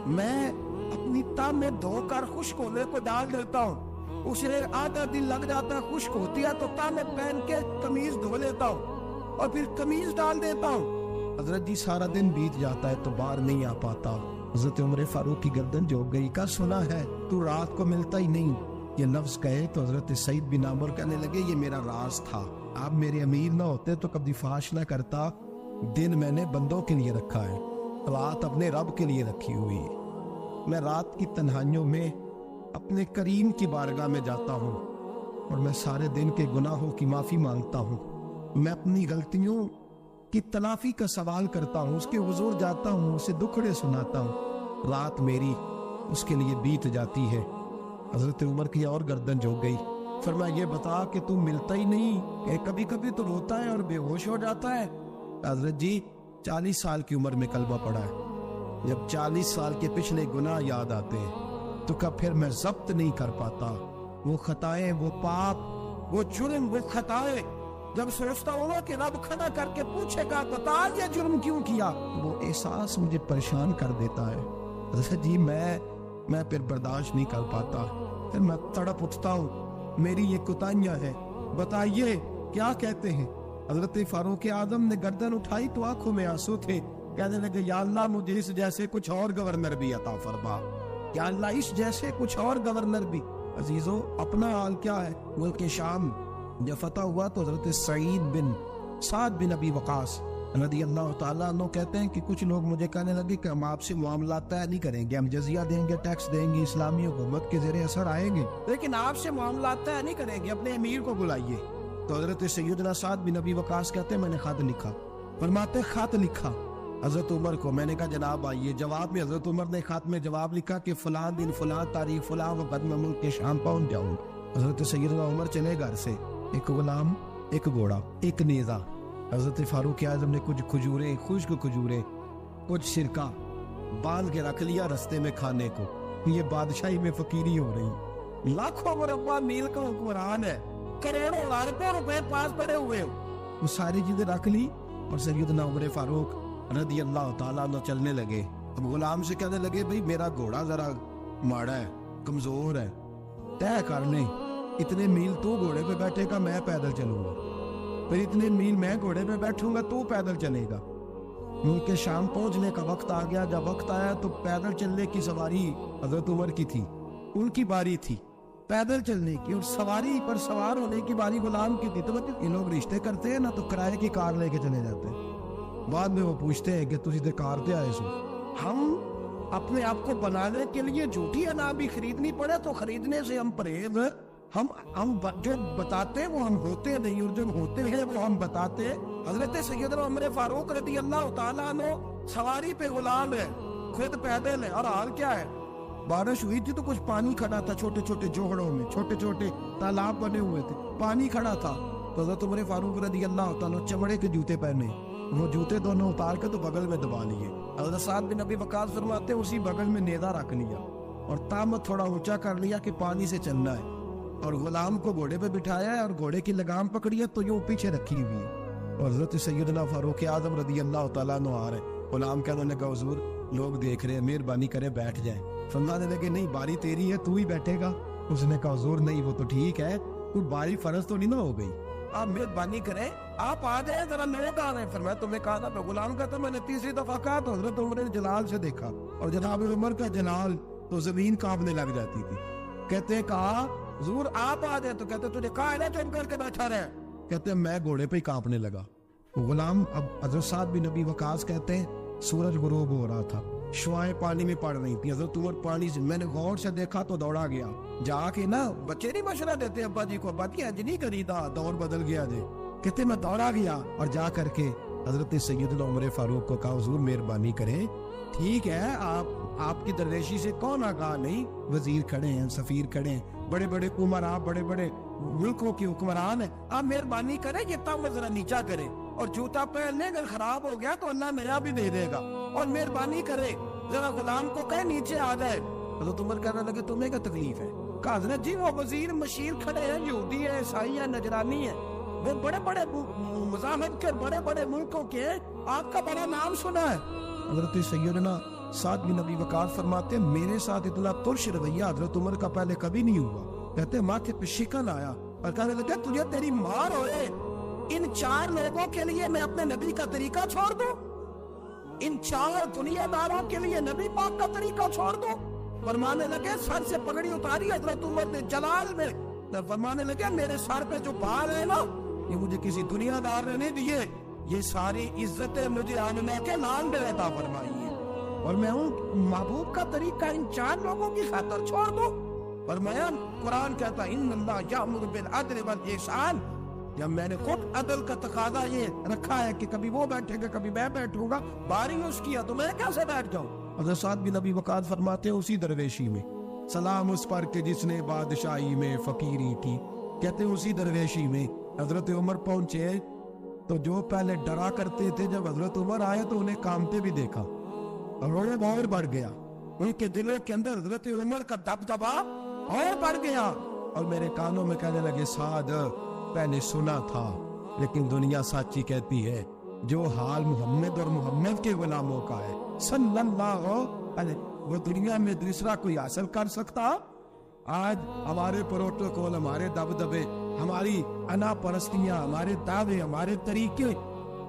S2: میں اپنی تاہ میں دھو کر خشک ہونے کو ڈال دیتا ہوں، اسے آدھا دن لگ جاتا ہے، خشک ہوتی ہے تو تاہ میں پہن کے قمیض دھو لیتا ہوں اور پھر قمیض ڈال دیتا ہوں۔ حضرت جی سارا دن بیت جاتا ہے تو باہر نہیں آ پاتا۔ حضرت عمر فاروق کی گردن جھک گئی، کا سنا ہے تو رات کو ملتا ہی نہیں۔ یہ لفظ کہے تو حضرت سعید بن عامر کہنے لگے یہ میرا راز تھا، آپ میرے امیر نہ ہوتے تو کبھی فحش نہ کرتا، دن میں نے بندوں کے لیے رکھا ہے، رات اپنے رب کے لیے رکھی ہوئی ہے۔ میں رات کی تنہائیوں میں اپنے کریم کی بارگاہ میں جاتا ہوں اور میں سارے دن کے گناہوں کی معافی مانگتا ہوں، میں اپنی غلطیوں کی تلافی کا سوال کرتا ہوں، اس کے حضور جاتا ہوں، اسے دکھڑے سناتا ہوں، رات میری اس کے لیے بیت جاتی ہے۔ حضرت عمر کی اور گردن جھک گئی، فرمایا یہ بتا کہ تم ملتا ہی نہیں، کہ کبھی کبھی تو روتا ہے اور بے ہوش ہو جاتا ہے۔ حضرت جی 40 سال کی عمر میں کلمہ پڑھا ہے، جب 40 سال کے پچھلے گناہ یاد آتے ہیں تو کب پھر میں ضبط نہیں کر پاتا، وہ خطائیں، وہ پاپ، وہ جرم، وہ خطائیں، جب سوچتا ہوں کہ رب کھڑا کر کے پوچھے گا بتا یہ جرم کیوں کیا، وہ احساس مجھے پریشان کر دیتا ہے۔ حضرت جی میں پھر برداشت نہیں کر پاتا، پھر میں تڑپ اٹھتا ہوں، میری یہ کوتاہیاں ہیں، بتائیے کیا کہتے ہیں۔ حضرت فاروق اعظم نے گردن اٹھائی تو آنکھوں میں آنسو تھے، کہنے لگے یا اللہ مجھے اس جیسے کچھ اور گورنر بھی عطا فرما، یا اللہ اس جیسے کچھ اور گورنر بھی۔ عزیزو اپنا حال کیا ہے؟ ملک شام جب فتح ہوا تو حضرت سعد بن ابی وقاص رضی اللہ تعالیٰ عنہ کہتے ہیں کہ کچھ لوگ مجھے کہنے لگے کہ ہم آپ سے معاملات طے نہیں کریں گے، ہم جزیہ دیں گے، ٹیکس دیں گے، اسلامی حکومت کے زیر اثر آئیں گے، لیکن آپ سے معاملات طے نہیں کریں گے، اپنے امیر کو بلائیے۔ تو حضرت سیدنا سعد بن ابی وقاص کہتے ہیں میں نے خط لکھا، فرماتے خط لکھا، حضرت عمر کو. میں نے کہا جناب آئیے. جواب میں حضرت عمر نے خط میں جواب لکھا کہ فلاں دن فلاں تاریخ فلاں وقت میں ملک کے شام پہنچ جاؤں. حضرت سیدنا عمر چلے گھر سے. ایک غلام، ایک گھوڑا، ایک نیزہ. حضرت فاروق اعظم نے کچھ کھجوریں، خشک کھجوریں، کچھ سرکہ باندھ کے رکھ لیا رستے میں کھانے کو. یہ بادشاہی میں فقیری ہو رہی. لاکھوں مربع میل کا حکمران ہے، کروڑوں اربوں روپے پاس پڑے ہوئے. وہ ساری چیزیں رکھ لی اور سیدنا عمر فاروق رضی اللہ تعالیٰ عنہ چلنے لگے. اب غلام سے کہنے لگے بھئی میرا گھوڑا ذرا ماڑا ہے، کمزور ہے، طے کر لیں. اتنے میل تو گھوڑے پہ بیٹھے گا، میں پیدل چلوں گا. پھر اتنے میل میں گھوڑے پہ بیٹھوں گا، تو پیدل چلے گا. ملک کے شام پہنچنے کا وقت آ گیا. جب وقت آیا تو پیدل چلنے کی سواری حضرت عمر کی تھی، ان کی باری تھی پیدل چلنے کی، اور سواری پر سوار ہونے کی باری غلام کی تھی. تو یہ لوگ رشتے کرتے ہیں نا تو کرائے کی کار لے کے چلے جاتے ہیں. بعد میں وہ پوچھتے ہیں کہ تسی تے کار تے آئے سو. ہم اپنے آپ کو بنانے کے لیے جھوٹی اناج بھی خریدنی پڑے تو خریدنے سے ہم پرہیز. ہم جو بتاتے ہیں وہ ہم ہوتے نہیں، اور جو ہوتے ہیں وہ ہم بتاتے ہیں. حضرت سیدنا عمر فاروق رضی اللہ تعالیٰ عنہ سواری پہ غلام ہے، خود پیدل ہے. اور حال کیا ہے؟ بارش ہوئی تھی تو کچھ پانی کھڑا تھا چھوٹے چھوٹے جوہڑوں میں، چھوٹے چھوٹے تالاب بنے ہوئے تھے، پانی کھڑا تھا. تو حضرت عمر فاروق رضی اللہ تعالیٰ چمڑے کے جوتے پہنے، وہ جوتے دونوں اتار کے تو بغل میں دبا لیے. حضرت سعد بن ابی وقاص فرماتے ہیں اسی بغل میں نیزہ رکھ لیا اور تامت تھوڑا اونچا کر لیا کہ پانی سے چلنا ہے، اور غلام کو گھوڑے پہ بٹھایا ہے اور گھوڑے کی لگام پکڑی ہے تو یوں پیچھے رکھی ہوئی ہے. اور حضرت سیدنا فاروق اعظم رضی اللہ تعالیٰ عنہ آ رہے. غلام کہنے لگا حضور لوگ دیکھ رہے ہیں، مہربانی کرے بیٹھ جائیں. فرمانے لگے نہیں باری تیری ہے، تو ہی بیٹھے گا. اس نے کہا حضور نہیں وہ تو ٹھیک ہے، کوئی باری فرض تو نہیں نہ ہو گئی، آپ مہربانی کریں آپ آ جائیں، ذرا لوگ آ رہے ہیں. فرمایا تمہیں کہا تھا. غلام کہتا میں نے تیسری دفعہ کہا تو حضرت عمر نے جلال سے دیکھا، اور جناب عمر کا جلال تو زمین کانپنے لگ جاتی تھی. کہتے ہیں کہا حضور آپ آ جائیں. تو کہتے تجھے کہا ہے نا چپ کر کے بیٹھا رہے. کہتے ہیں میں گھوڑے پہ ہی کانپنے لگا. غلام اب حضرت سعد بن ابی وقاص کہتے ہیں سورج غروب ہو رہا تھا، شعائیں پانی میں پڑ رہی تھی. حضرت عمر پانی سے میں نے غور سے دیکھا تو دوڑا گیا. جا کے نا بچے نہیں مشورہ دیتے ابا جی کو، ابا جی اج نہیں کری تھا، دور بدل گیا جی. کہتے میں دوڑا گیا اور جا کر کے حضرت سیدنا عمر فاروق کو کہا حضور مہربانی کریں، ٹھیک ہے آپ کی درویشی سے کون آگاہ نہیں، وزیر کھڑے ہیں، سفیر کھڑے ہیں، بڑے بڑے عمرا، بڑے بڑے ملکوں کے حکمران ہیں، آپ مہربانی کریں یہ تام ذرا نیچا کریں، اور جوتا پہن لیں، اگر خراب ہو گیا تو اللہ نیا بھی دے دے گا، اور مہربانی کرے ذرا غلام کو کہیں نیچے آ جائے. حضرت عمر کہنے لگے تمہیں کیا تکلیف ہے؟ کہا حضرت جی وہ وزیر مشیر کھڑے ہیں، یہودی ہیں، عیسائی ہیں، نجرانی ہیں، وہ بڑے بڑے مذاہب کے بڑے بڑے ملکوں کے، آپ کا بڑا نام سنا ہے. حضرت سیدنا سعد بن ابی وقاص فرماتے ہیں میرے ساتھ اتنا ترش رویہ حضرت عمر کا پہلے کبھی نہیں ہوا. کہتے ہیں ماتھے پہ شکن آیا اور کہنے لگا تجھے تیری مار ہوئے، ان 4 لوگوں کے لیے میں اپنے نبی کا طریقہ چھوڑ دوں، ان 4 دنیا داروں کے لیے نبی پاک کا طریقہ چھوڑ دوں. فرمانے لگے سر سے پگڑی اتاری حضرت عمر نے جلال میں، فرمانے لگے میرے سر پہ جو بال ہے نا یہ مجھے کسی دنیا دار نے نہیں دیے، یہ ساری عزتیں مجھے آمنہ کے نام میں عطا فرمائی ہے، اور میں ہوں محبوب کا طریقہ ان 4 لوگوں کی خاطر چھوڑ دو. فرمایا قرآن کہتا ان اللہ یامر بالعدل والاحسان، جب میں نے خود عدل کا تقاضا یہ رکھا ہے کہ کبھی وہ بیٹھے گا کبھی میں بیٹھوں گا، باری اس کیا تو میں کیسے بیٹھ جاؤں. حضرت سعد بن ابی وقاص فرماتے ہیں اسی درویشی میں سلام اس پر کہ جس نے بادشاہی میں فقیری کی. کہتے ہیں اسی درویشی میں حضرت عمر پہنچے تو جو پہلے ڈرا کرتے تھے جب حضرت عمر آئے تو انہیں کامتے بھی دیکھا اور انہیں اور بڑھ گیا، ان کے دلوں کے اندر حضرت عمر کا دبدبا اور بڑھ گیا، اور میرے کانوں میں کہنے لگے سعد پہلے سنا تھا لیکن دنیا سچی کہتی ہے، جو حال محمد اور محمد کے غلاموں کا ہے صلی اللہ علیہ وہ دنیا میں دوسرا کوئی حاصل کر سکتا. آج ہمارے پروٹوکول، ہمارے دبدبے، ہماری انا پرستیاں، ہمارے دعوے، ہمارے طریقے،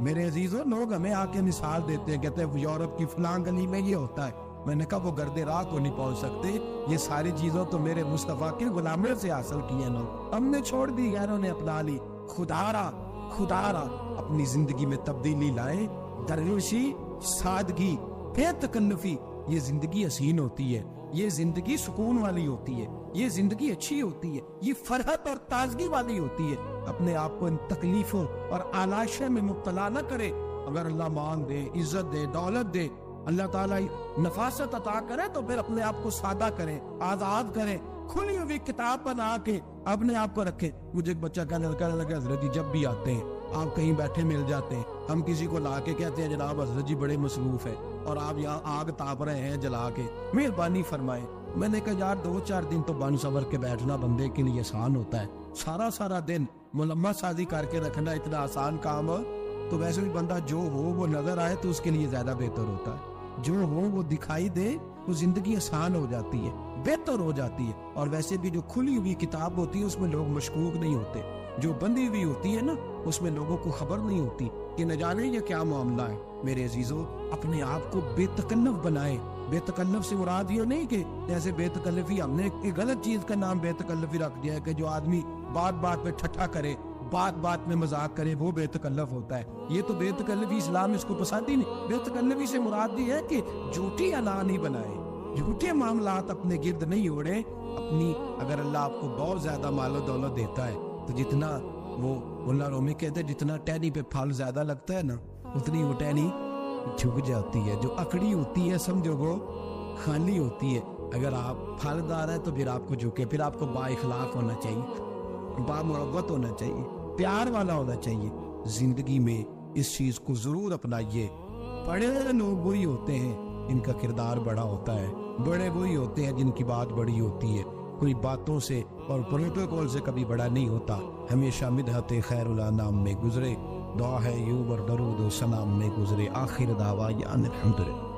S2: میرے عزیزوں لوگ ہمیں آ کے مثال دیتے ہیں، کہتے ہیں یورپ کی فلاں گلی میں یہ ہوتا ہے. میں نے کہا وہ گرد راہ کو نہیں پہنچ سکتے، یہ ساری چیزوں تو میرے مصطفیٰ کے غلاموں سے حاصل کی ہیں لوگ، ہم نے چھوڑ دی، غیروں نے اپنا لی. خدا را اپنی زندگی میں تبدیلی لائیں. درویشی، سادگی، بے تکلفی، یہ زندگی حسین ہوتی ہے، یہ زندگی سکون والی ہوتی ہے، یہ زندگی اچھی ہوتی ہے، یہ فرحت اور تازگی والی ہوتی ہے. اپنے آپ کو ان تکلیفوں اور آلائشوں میں مبتلا نہ کرے. اگر اللہ مان دے، عزت دے، دولت دے، اللہ تعالیٰ نفاست عطا کرے تو پھر اپنے آپ کو سادہ کرے، آزاد کرے، کھلی ہوئی کتاب بنا کے اپنے آپ کو رکھے۔ مجھے ایک بچہ کہنے لگا حضرت جی جب بھی آتے ہیں آپ کہیں بیٹھے مل جاتے ہیں، ہم کسی کو لا کے کہتے ہیں جناب حضرت جی بڑے مصروف ہیں اور آپ یہاں آگ تاپ رہے ہیں جلا کے، مہربانی فرمائیں۔ میں نے کہا یار 2-4 دن تو بن صبر کے بیٹھنا بندے کے لیے آسان ہوتا ہے، سارا دن ملمہ سازی کر کے رکھنا اتنا آسان کام ہو تو ویسے بھی بندہ جو ہو وہ نظر آئے تو اس کے لیے زیادہ بہتر ہوتا ہے، جو ہو وہ دکھائی دے تو زندگی آسان ہو جاتی ہے، بہتر ہو جاتی ہے۔ اور ویسے بھی جو کھلی ہوئی کتاب ہوتی ہے اس میں لوگ مشکوک نہیں ہوتے، جو بندی ہوئی ہوتی ہے نا اس میں لوگوں کو خبر نہیں ہوتی کہ نہ جانے یہ کیا معاملہ ہے۔ میرے عزیزو اپنے آپ کو بے تکلف بنائیں۔ بے تکلف سے مراد یہ نہیں کہ جیسے بے تکلفی ہم نے ایک غلط چیز کا نام بے تکلفی رکھ دیا ہے کہ جو آدمی بات پہ ٹھٹھا کرے، بات میں مذاق کرے، وہ بے تکلف ہوتا ہے۔ یہ تو بے تکلفی اسلام اس کو پسند ہی نہیں۔ بے تکلفی سے مراد یہ ہے کہ جھوٹی انا نہیں بنائے، جھوٹے معاملات اپنے گرد نہیں اوڑے۔ اپنی اگر اللہ آپ کو بہت زیادہ مال و دولت دیتا ہے تو جتنا وہ مولا رومی کہتے ہیں جتنا ٹہنی پہ پھل زیادہ لگتا ہے نا اتنی وہ ٹہنی جھک جاتی ہے، جو اکڑی ہوتی ہے سمجھو وہ خالی ہوتی ہے۔ اگر آپ پھلدار ہے تو پھر آپ کو جھکے، پھر آپ کو با اخلاق ہونا چاہیے، با محبت ہونا چاہیے، پیار والا ہونا چاہیے۔ زندگی میں اس چیز کو ضرور اپنائیے۔ بڑے لوگ وہی ہوتے ہیں جن کا کردار بڑا ہوتا ہے، بڑے وہی ہوتے ہیں جن کی بات بڑی ہوتی ہے، کوئی باتوں سے اور پروٹوکول سے کبھی بڑا نہیں ہوتا، ہمیشہ مدحت خیر الانام میں گزرے، دعا ہے یوں اور درود و سلام میں گزرے، آخر دعوا یان الحمدللہ۔